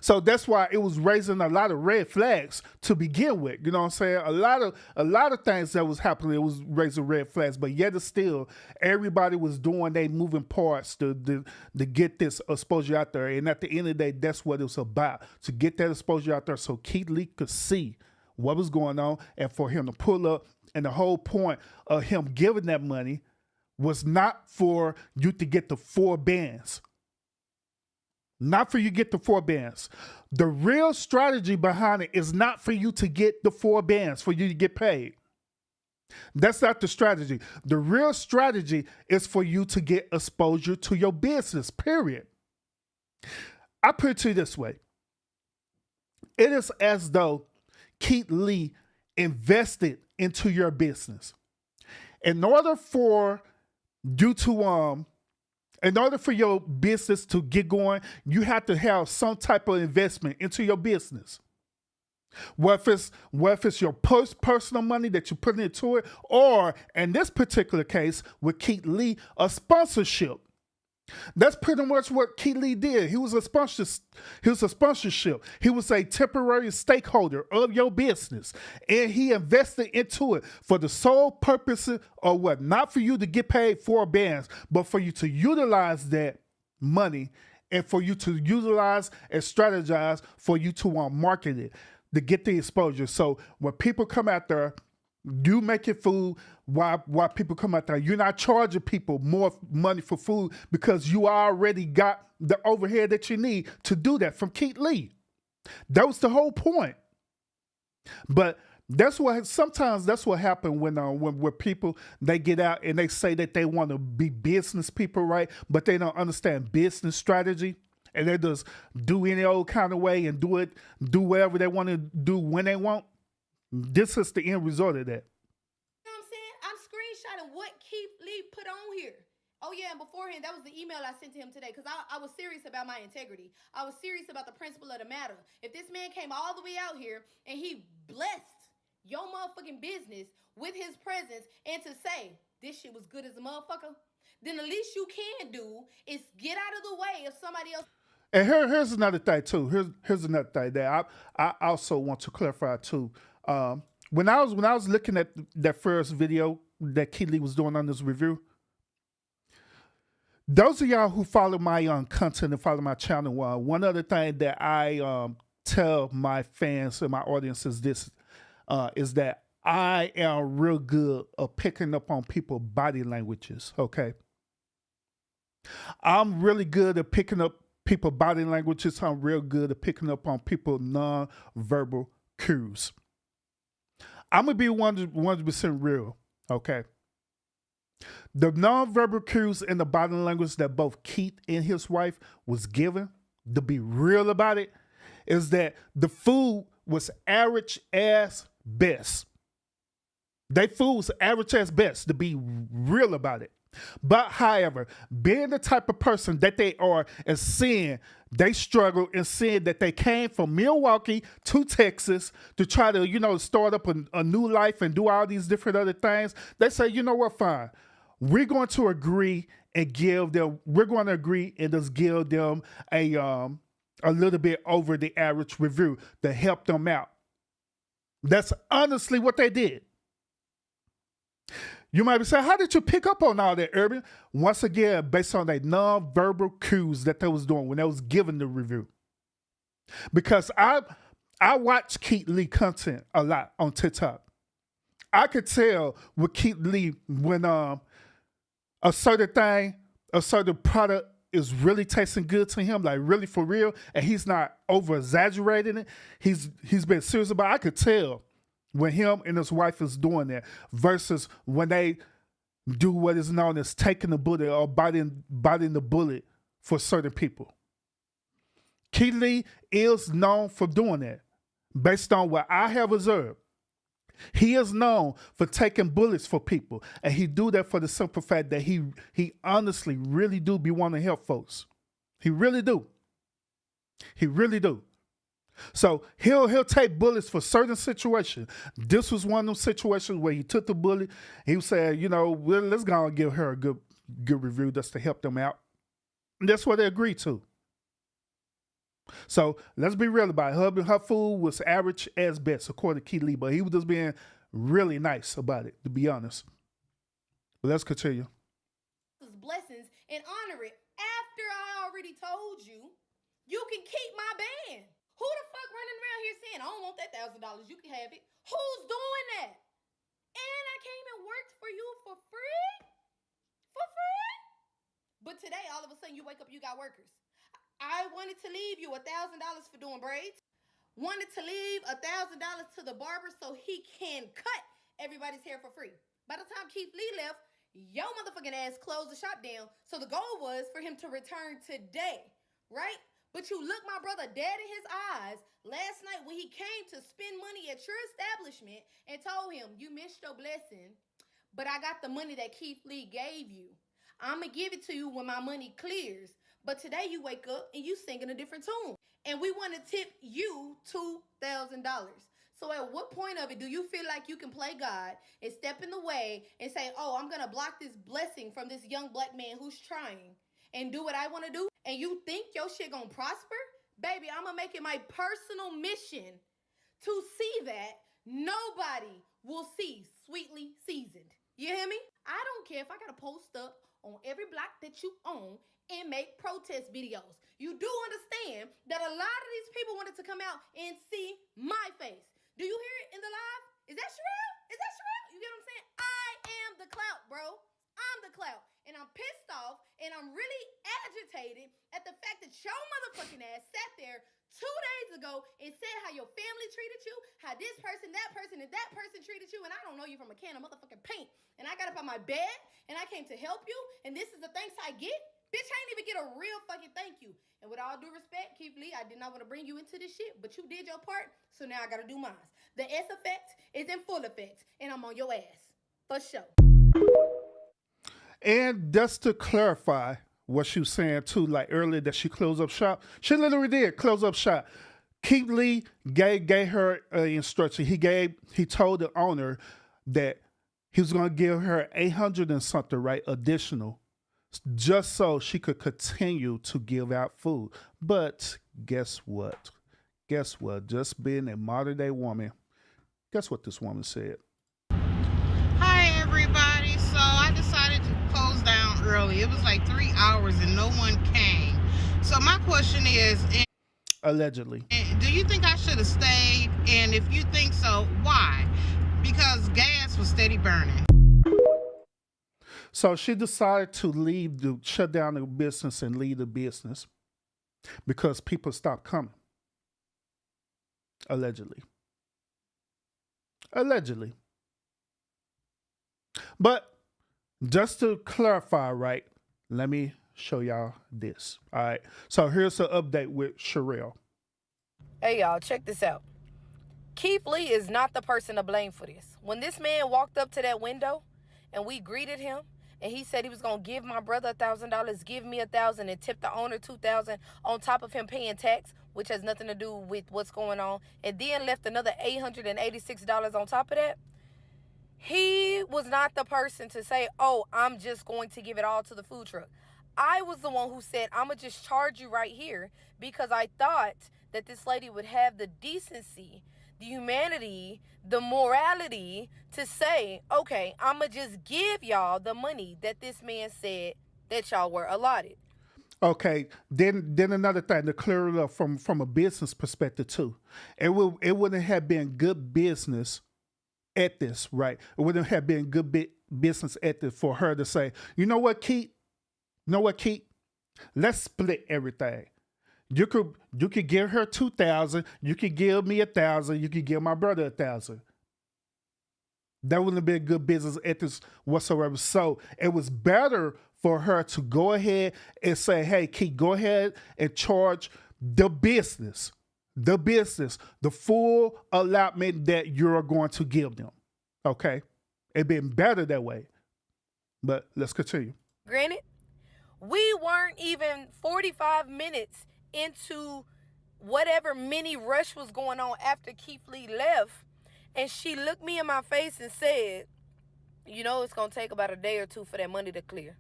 So that's why it was raising a lot of red flags to begin with. You know what I'm saying? A lot of things that was happening, it was raising red flags, but yet it's still everybody was doing their moving parts to get this exposure out there. And at the end of the day, that's what it was about, to get that exposure out there so Keith Lee could see what was going on and for him to pull up. And the whole point of him giving that money was not for you to get the 4 bands. Not for you to get the 4 bands. The real strategy behind it is not for you to get the 4 bands, for you to get paid. That's not the strategy. The real strategy is for you to get exposure to your business, period. I put it to you this way. It is as though Keith Lee invested into your business. In order for you to in order for your business to get going, you have to have some type of investment into your business. Whether it's your personal money that you put into it, or in this particular case with Keith Lee, a sponsorship. That's pretty much what Keith Lee did. He was a sponsorship. He was a temporary stakeholder of your business, and he invested into it for the sole purpose of what? Not for you to get paid 4 bands, but for you to utilize that money and for you to utilize and strategize for you to market it, to get the exposure. So when people come out there, you making food while people come out there. You're not charging people more money for food because you already got the overhead that you need to do that from Keith Lee. That was the whole point. But sometimes that's what happens when people, they get out and they say that they want to be business people, right? But they don't understand business strategy. and they just do any old kind of way and do whatever they want to do when they want. This is the end result of that. You know what I'm saying? I'm screenshotting what Keith Lee put on here. Oh yeah, and beforehand, that was the email I sent to him today because I was serious about my integrity. I was serious about the principle of the matter. If this man came all the way out here and he blessed your motherfucking business with his presence and to say this shit was good as a motherfucker, then the least you can do is get out of the way of somebody else. And here's another thing too. Here's another thing that I also want to clarify too. When I was looking at that first video that Keith Lee was doing on this review, those of y'all who follow my content and follow my channel, one other thing that I tell my fans and my audience is this, is that I am real good at picking up on people's body languages, okay? I'm really good at picking up people's body languages. I'm real good at picking up on people's non-verbal cues. I'm going to be 100% real, okay? The non-verbal cues and the body language that both Keith and his wife was given, to be real about it, is that the food was average as best. They food was average as best, to be real about it. But however, being the type of person that they are and seeing they struggle and seeing that they came from Milwaukee to Texas to try to, start up a new life and do all these different other things, they say, you know what, fine. We're going to agree and just give them a little bit over the average review to help them out. That's honestly what they did. You might be saying, how did you pick up on all that, Urban? Once again, based on the non-verbal cues that they was doing when they was giving the review. Because I watch Keith Lee content a lot on TikTok. I could tell with Keith Lee when a certain product is really tasting good to him, like really for real, and he's not over-exaggerating it. He's been serious about it. I could tell when him and his wife is doing that versus when they do what is known as taking the bullet or biting the bullet for certain people. Keith Lee is known for doing that. Based on what I have observed, he is known for taking bullets for people, and he do that for the simple fact that he honestly really do be wanting to help folks. He really do. He really do. So he'll take bullets for certain situations. This was one of those situations where he took the bullet. He said, let's go and give her a good review just to help them out. And that's what they agreed to. So let's be real about it. Her food was average as best, according to Keith Lee, but he was just being really nice about it, to be honest. But let's continue. Blessings and honor it after I already told you can keep my band. Who the fuck running around here saying, I don't want that $1,000, you can have it? Who's doing that? And I came and worked for you for free? For free? But today, all of a sudden, you wake up, you got workers. I wanted to leave you $1,000 for doing braids. Wanted to leave $1,000 to the barber so he can cut everybody's hair for free. By the time Keith Lee left, your motherfucking ass closed the shop down. So the goal was for him to return today, right? But you look my brother dead in his eyes last night when he came to spend money at your establishment and told him, you missed your blessing, but I got the money that Keith Lee gave you. I'm going to give it to you when my money clears. But today you wake up and you singing a different tune. And we want to tip you $2,000. So at what point of it do you feel like you can play God and step in the way and say, oh, I'm going to block this blessing from this young black man who's trying and do what I want to do? And you think your shit gonna prosper? Baby, I'm gonna make it my personal mission to see that nobody will see sweetly seasoned. You hear me? I don't care if I gotta post up on every block that you own and make protest videos. You do understand that a lot of these people wanted to come out and see my face. Do you hear it in the live? Is that real? Is that real? You get what I'm saying? I am the clout, bro. I'm the clout. And I'm pissed off and I'm really agitated at the fact that your motherfucking ass sat there 2 days ago and said how your family treated you, how this person, that person, and that person treated you, and I don't know you from a can of motherfucking paint. And I got up on my bed and I came to help you, and this is the thanks I get? Bitch, I ain't even get a real fucking thank you. And with all due respect, Keith Lee, I did not want to bring you into this shit, but you did your part, so now I gotta do mine. The S effect is in full effect, and I'm on your ass. For sure. And just to clarify what she was saying too, like earlier that she closed up shop, she literally did close up shop. Keith Lee gave her instruction. He told the owner that he was gonna give her 800 and something, right, additional, just so she could continue to give out food. But guess what? Guess what? Just being a modern day woman, guess what this woman said? Hi everybody. So I decided to close down early. It was like 3 hours and no one came. So my question is, Allegedly. do you think I should have stayed? And if you think so, why? Because gas was steady burning. So she decided to shut down the business and leave the business because people stopped coming. Allegedly. But just to clarify, right, let me show y'all this. All right. So here's an update with Sherelle. Hey, y'all, check this out. Keith Lee is not the person to blame for this. When this man walked up to that window and we greeted him, and he said he was going to give my brother $1,000, give me $1,000, and tip the owner $2,000 on top of him paying tax, which has nothing to do with what's going on, and then left another $886 on top of that, he was not the person to say, oh, I'm just going to give it all to the food truck. I was the one who said, I'm going to just charge you right here because I thought that this lady would have the decency, the humanity, the morality to say, okay, I'm going to just give y'all the money that this man said that y'all were allotted. Okay, then another thing to clear it up from a business perspective too. It wouldn't have been good business at this, right? It wouldn't have been good business at this for her to say, you know what, Keith? Let's split everything. You could give her $2,000. You could give me $1,000. You could give my brother $1,000. That wouldn't have been good business ethics whatsoever. So it was better for her to go ahead and say, hey, Keith, go ahead and charge the business, the full allotment that you're going to give them. Okay? It'd been better that way. But let's continue. Granted, we weren't even 45 minutes into whatever mini rush was going on after Keith Lee left, and she looked me in my face and said, you know, it's going to take about a day or two for that money to clear.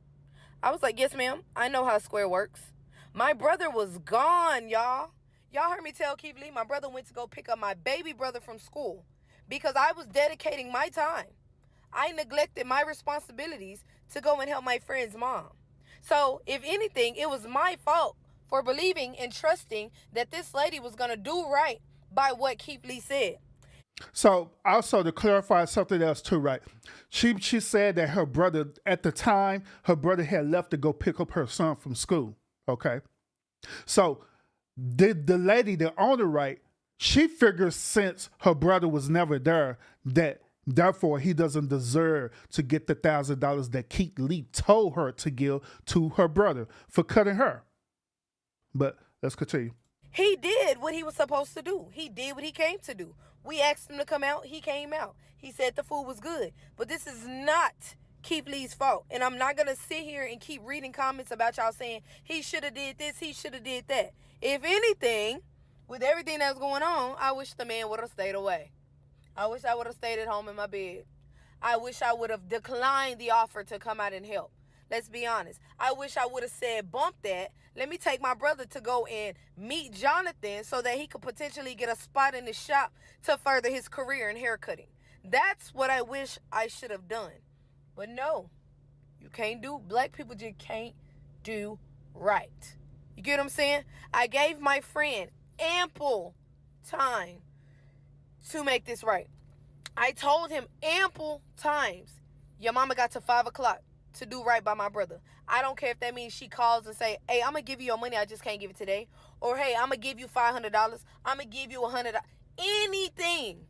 I was like, yes, ma'am. I know how Square works. My brother was gone, y'all. Y'all heard me tell Keith Lee my brother went to go pick up my baby brother from school because I was dedicating my time. I neglected my responsibilities to go and help my friend's mom. So, if anything, it was my fault for believing and trusting that this lady was going to do right by what Keith Lee said. So, also to clarify something else too, right? She said that her brother, at the time, her brother had left to go pick up her son from school, okay? So, the lady, the owner, right, she figures since her brother was never there that therefore he doesn't deserve to get the $1,000 that Keith Lee told her to give to her brother for cutting her. But let's continue. He did what he was supposed to do. He did what he came to do. We asked him to come out. He came out. He said the food was good. But this is not Keith Lee's fault. And I'm not going to sit here and keep reading comments about y'all saying he should have did this, he should have did that. If anything, with everything that's going on, I wish the man would have stayed away. I wish I would have stayed at home in my bed. I wish I would have declined the offer to come out and help. Let's be honest. I wish I would have said, bump that. Let me take my brother to go and meet Jonathan so that he could potentially get a spot in the shop to further his career in haircutting. That's what I wish I should have done. But no, you can't do, black people just can't do right. You get what I'm saying? I gave my friend ample time to make this right. I told him ample times, your mama got to 5 o'clock to do right by my brother. I don't care if that means she calls and say, hey, I'm going to give you your money, I just can't give it today. Or, hey, I'm going to give you $500. I'm going to give you $100. Anything.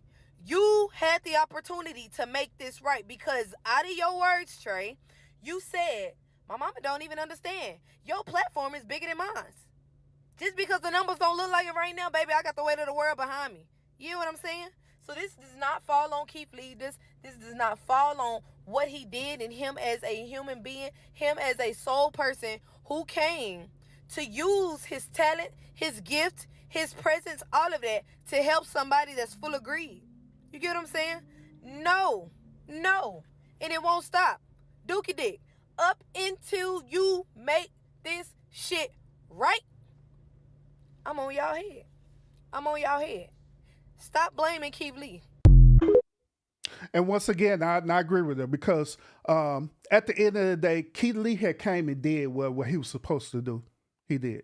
You had the opportunity to make this right because out of your words, Trey, you said, My mama don't even understand. Your platform is bigger than mine. Just because the numbers don't look like it right now, baby, I got the weight of the world behind me. You know what I'm saying? So this does not fall on Keith Lee. This does not fall on what he did and him as a human being, him as a soul person who came to use his talent, his gift, his presence, all of that to help somebody that's full of greed. You get what I'm saying? No. And it won't stop. Dookie Dick, up until you make this shit right, I'm on y'all head. Stop blaming Keith Lee. And once again, I agree with her because at the end of the day, Keith Lee had came and did what he was supposed to do. He did.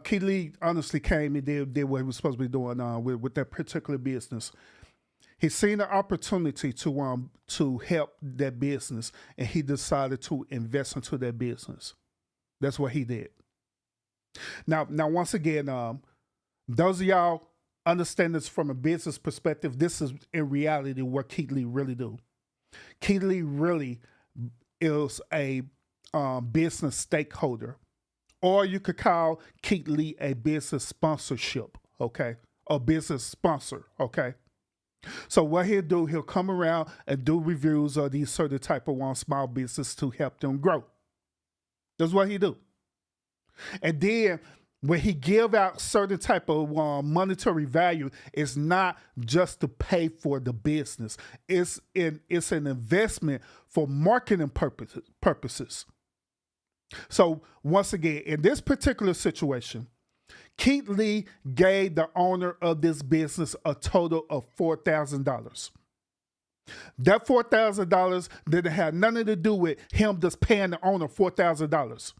Keith Lee honestly came and did what he was supposed to be doing with that particular business. He seen an opportunity to help that business, and he decided to invest into that business. That's what he did. Now, once again, those of y'all understand this from a business perspective. This is in reality what Keith Lee really do. Keith Lee really is a business stakeholder, or you could call Keith Lee a business sponsorship, okay, or business sponsor, okay. So what he'll do, he'll come around and do reviews of these certain type of small business to help them grow. That's what he do. And then when he give out certain type of monetary value, it's not just to pay for the business. It's an investment for marketing purposes. So once again, in this particular situation, Keith Lee gave the owner of this business a total of $4,000. That $4,000 didn't have nothing to do with him just paying the owner $4,000.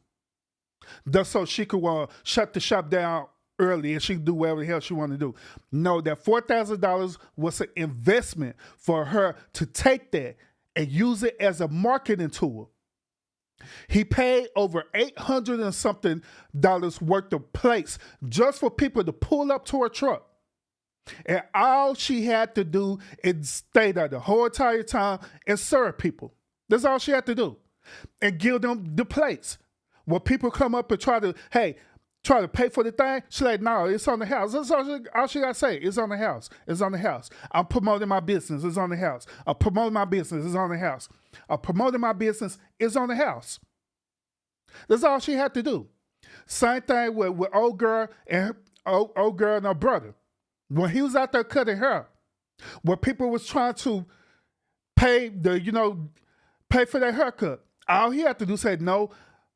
Just so she could shut the shop down early and she could do whatever the hell she wanted to do. No, that $4,000 was an investment for her to take that and use it as a marketing tool. He paid over $800 and something worth of plates just for people to pull up to her truck. And all she had to do is stay there the whole entire time and serve people. That's all she had to do. And give them the plates. When people come up and try to pay for the thing, she's like, no, it's on the house. That's all she got to say. It's on the house. It's on the house. I'm promoting my business. It's on the house. I'm promoting my business. It's on the house. I'm promoting my business. It's on the house. That's all she had to do. Same thing with old girl and her brother. When he was out there cutting hair, when people was trying to pay for their haircut, all he had to do say, no,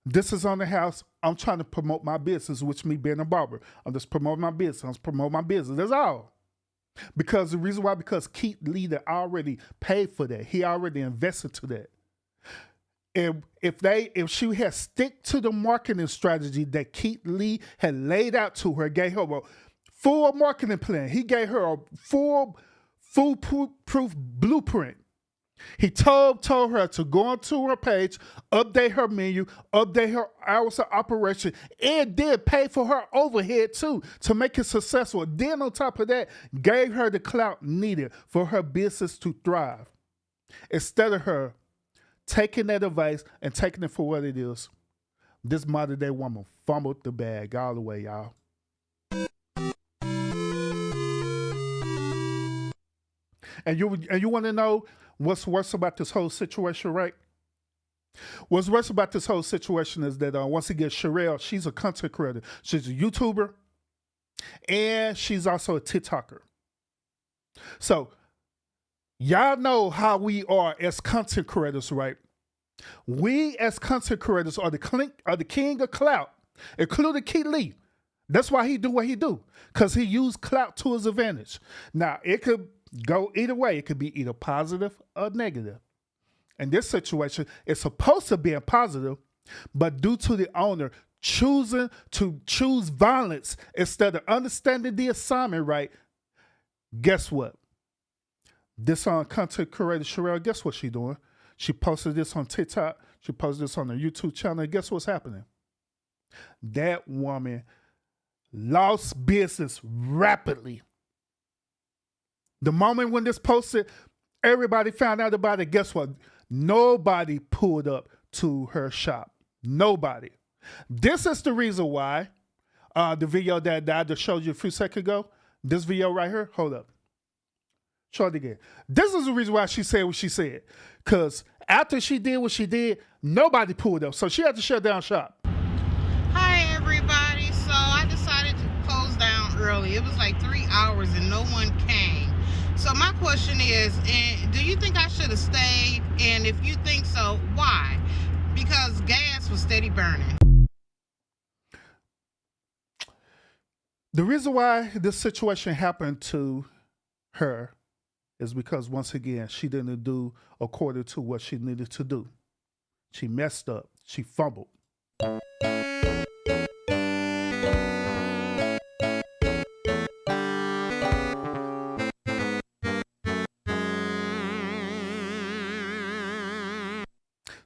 this is on the house. I'm trying to promote my business, which me being a barber. I'm just promoting my business. I'm just promoting my business. That's all. Because the reason why, because Keith Lee already paid for that. He already invested to that. And if she had stick to the marketing strategy that Keith Lee had laid out to her, gave her a full marketing plan. He gave her a full foolproof blueprint. He told her to go onto her page, update her menu, update her hours of operation, and then pay for her overhead too to make it successful. Then on top of that, gave her the clout needed for her business to thrive. Instead of her taking that advice and taking it for what it is, this modern day woman fumbled the bag all the way, y'all. And you want to know what's worse about this whole situation, right? What's worse about this whole situation is that once again, Sherelle, she's a content creator. She's a YouTuber, and she's also a TikToker. So, y'all know how we are as content creators, right? We as content creators are the king of clout, including Keith Lee. That's why he do what he do, because he used clout to his advantage. Now, it could go either way. It could be either positive or negative. In this situation, it's supposed to be a positive, but due to the owner choosing to choose violence instead of understanding the assignment right, guess what? This content creator, Sherelle, guess what she doing? She posted this on TikTok. She posted this on her YouTube channel. And guess what's happening? That woman lost business rapidly. The moment when this posted, everybody found out about it. Guess what? Nobody pulled up to her shop. Nobody. This is the reason why the video that I just showed you a few seconds ago, this video right here, hold up. Show it again. This is the reason why she said what she said. Because after she did what she did, nobody pulled up. So she had to shut down shop. Hi, everybody. So I decided to close down early. It was like 3 hours and no one came. So my question is, do you think I should have stayed? And if you think so, why? Because gas was steady burning. The reason why this situation happened to her is because, once again, she didn't do according to what she needed to do. She messed up. She fumbled.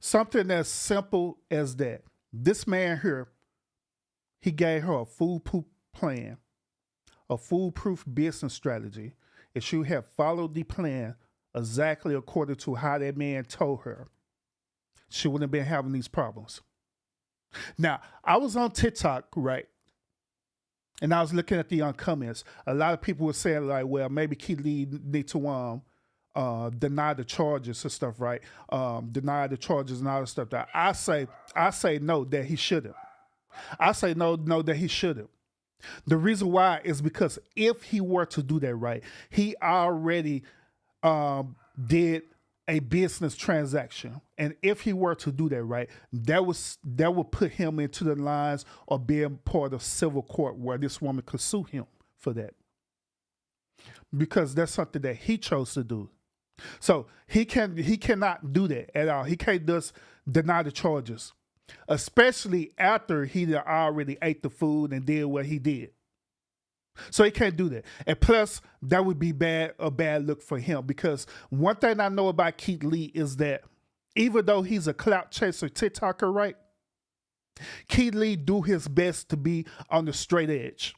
Something as simple as that. This man here, he gave her a foolproof plan, a foolproof business strategy. If she had followed the plan exactly according to how that man told her, she wouldn't have been having these problems. Now, I was on TikTok, right? And I was looking at the comments. A lot of people were saying, like, well, maybe Keith Lee need to deny the charges and stuff, right? Deny the charges and all that stuff. That I say no, that he shouldn't. I say no, that he shouldn't. The reason why is because if he were to do that right, he already did a business transaction. And if he were to do that right, that would put him into the lines of being part of civil court where this woman could sue him for that. Because that's something that he chose to do. So he cannot do that at all. He can't just deny the charges, especially after he already ate the food and did what he did. So he can't do that. And plus, that would be a bad look for him, because one thing I know about Keith Lee is that even though he's a clout chaser TikToker, right? Keith Lee do his best to be on the straight edge.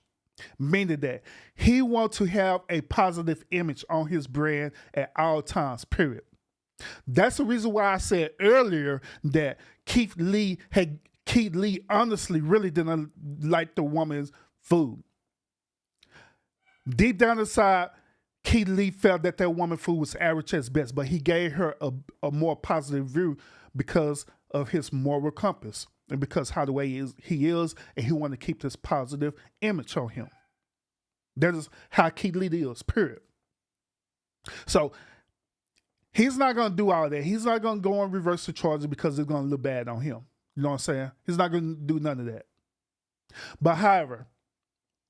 Meaning that he wants to have a positive image on his brand at all times, period. That's the reason why I said earlier that Keith Lee honestly really didn't like the woman's food. Deep down inside, Keith Lee felt that woman's food was average at best, but he gave her a more positive view because of his moral compass. And because how the way he is, and he wanted to keep this positive image on him. That is how Keith Lee is, period. So he's not going to do all that. He's not going to go and reverse the charges because it's going to look bad on him. You know what I'm saying? He's not going to do none of that. But however,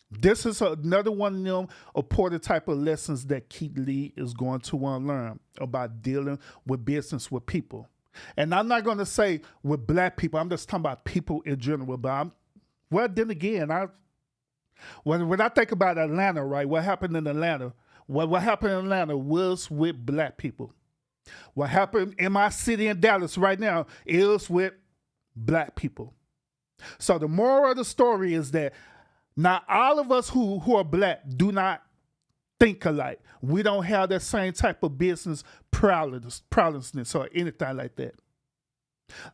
this is another one of them important type of lessons that Keith Lee is going to want to learn about dealing with business with people. And I'm not going to say with black people. I'm just talking about people in general. But then again, when I think about Atlanta, right? What happened in Atlanta? What happened in Atlanta was with black people. What happened in my city in Dallas right now is with black people. So the moral of the story is that not all of us who are black do not think alike. We don't have that same type of business prowessness or anything like that.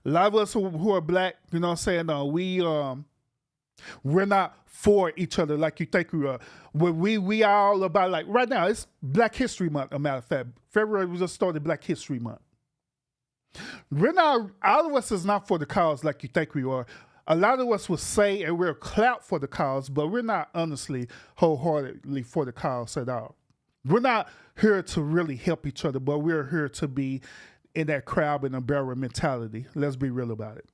A lot of us who are black, you know what I'm saying, we're not for each other like you think we are. We are all about, like, right now, it's Black History Month, a matter of fact. February, we just started Black History Month. All of us is not for the cause like you think we are. A lot of us will say, and we're clout for the cause, but we're not honestly wholeheartedly for the cause at all. We're not here to really help each other, but we're here to be in that crab and umbrella mentality. Let's be real about it.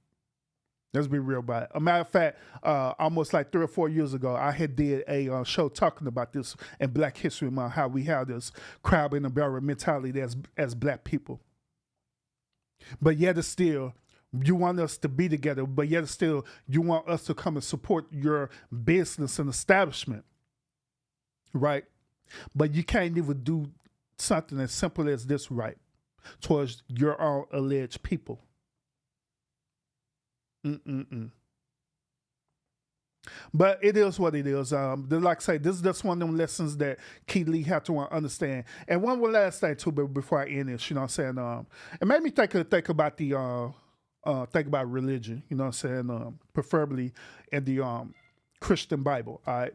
Let's be real about it. A matter of fact, almost like 3 or 4 years ago, I had did a show talking about this in Black History Month, how we have this crab and umbrella mentality as black people. But yet it's still, you want us to be together, but yet still, you want us to come and support your business and establishment, right? But you can't even do something as simple as this right towards your own alleged people. But it is what it is. Like I say, this is just one of them lessons that Keith Lee had to understand. And one last thing too, before I end this, you know what I'm saying? It made me think about the think about religion, you know what I'm saying? Preferably in the Christian Bible, all right?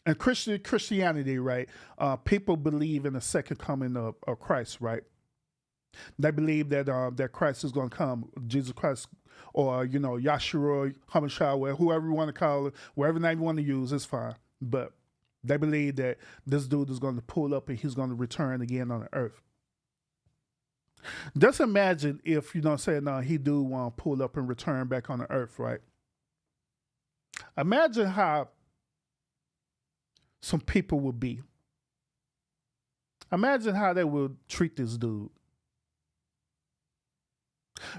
And Christianity, right? People believe in the second coming of Christ, right? They believe that that Christ is going to come, Jesus Christ, or Yahshua, Hamashiach, whoever you want to call it, whatever name you want to use, is fine. But they believe that this dude is going to pull up and he's going to return again on the earth. Just imagine if he do want to pull up and return back on the earth, right? Imagine how some people would be. Imagine how they would treat this dude.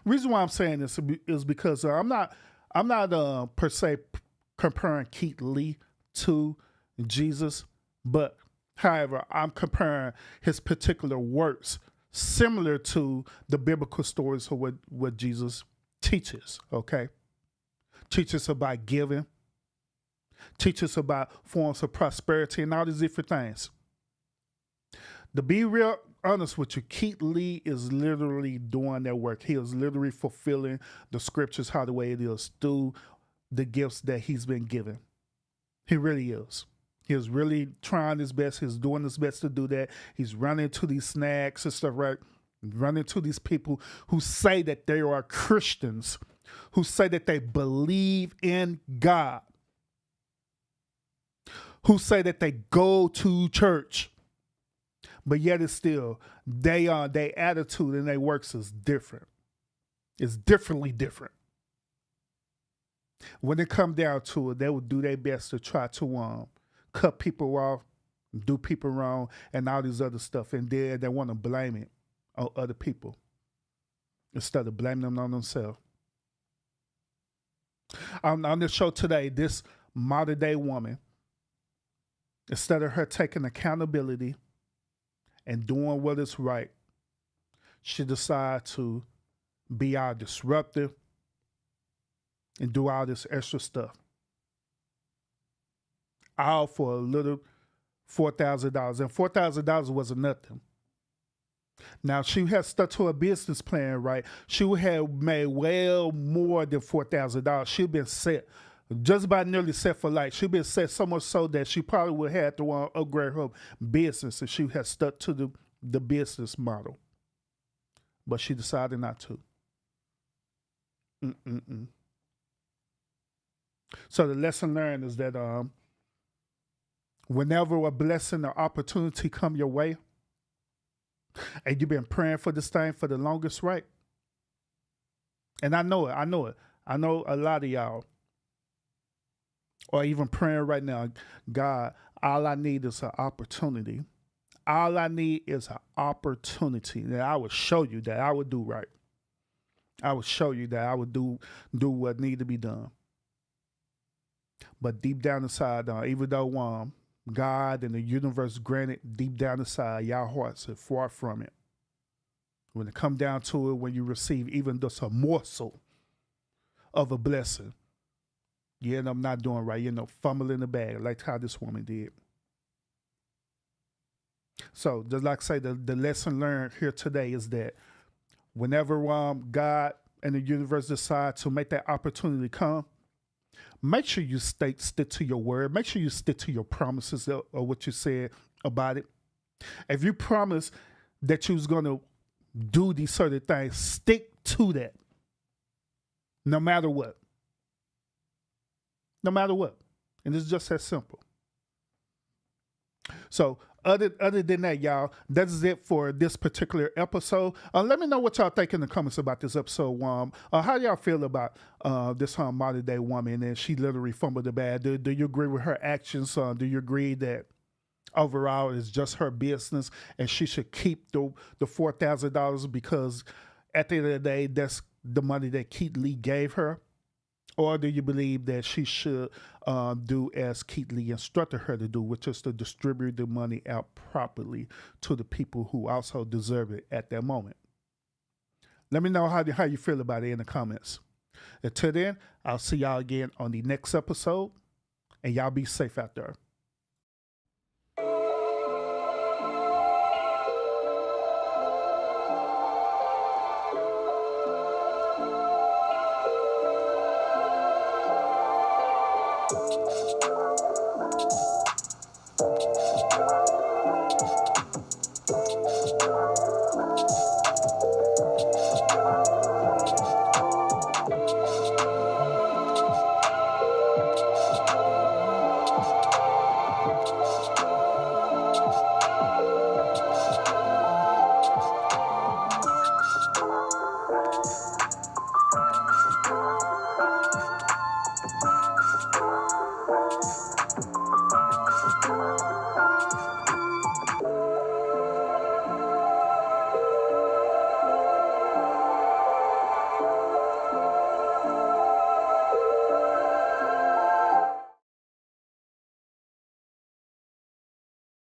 Reason why I'm saying this is because I'm not per se comparing Keith Lee to Jesus, but however, I'm comparing his particular works similar to the biblical stories of what Jesus teaches, okay? Teaches about giving, teaches about forms of prosperity and all these different things. To be real honest with you, Keith Lee is literally doing that work. He is literally fulfilling the scriptures how the way it is through the gifts that he's been given. He really is. He is really trying his best. He's doing his best to do that. He's running to these snacks and stuff, right? Running to these people who say that they are Christians, who say that they believe in God, who say that they go to church. But yet it's still, their attitude and their works is different. It's differently different. When it comes down to it, they will do their best to try to cut people off, do people wrong, and all this other stuff. And then they want to blame it on other people instead of blaming them on themselves. On this show today, this modern day woman, instead of her taking accountability and doing what is right, she decided to be all disruptive and do all this extra stuff. All for a little $4,000. And $4,000 wasn't nothing. Now, she had stuck to a business plan, right? She would have made well more than $4,000. She'd been set, just about nearly set for life. She'd been set so much so that she probably would have to upgrade her business if she had stuck to the business model. But she decided not to. So the lesson learned is that whenever a blessing or opportunity come your way, and you've been praying for this thing for the longest, right? And I know it. I know a lot of y'all are even praying right now, God, all I need is an opportunity. All I need is an opportunity that I will show you that I would do right. I will show you that I would do what need to be done. But deep down inside, even though God and the universe granted, deep down inside, y'all hearts are far from it. When it come down to it, when you receive even just a morsel of a blessing, you end up not doing right. You end up fumbling the bag like how this woman did. So just like I say, the lesson learned here today is that whenever God and the universe decide to make that opportunity come, make sure you stick to your word. Make sure you stick to your promises of what you said about it. If you promise that you was going to do these certain things, stick to that. No matter what. No matter what. And it's just that simple. So other than that, y'all, that is it for this particular episode. Let me know what y'all think in the comments about this episode. How y'all feel about this modern day woman and she literally fumbled the bag? Do you agree with her actions? Do you agree that overall it's just her business and she should keep the $4,000 because at the end of the day, that's the money that Keith Lee gave her? Or do you believe that she should do as Keith Lee instructed her to do, which is to distribute the money out properly to the people who also deserve it at that moment? Let me know how you feel about it in the comments. Until then, I'll see y'all again on the next episode, and y'all be safe out there. Bye.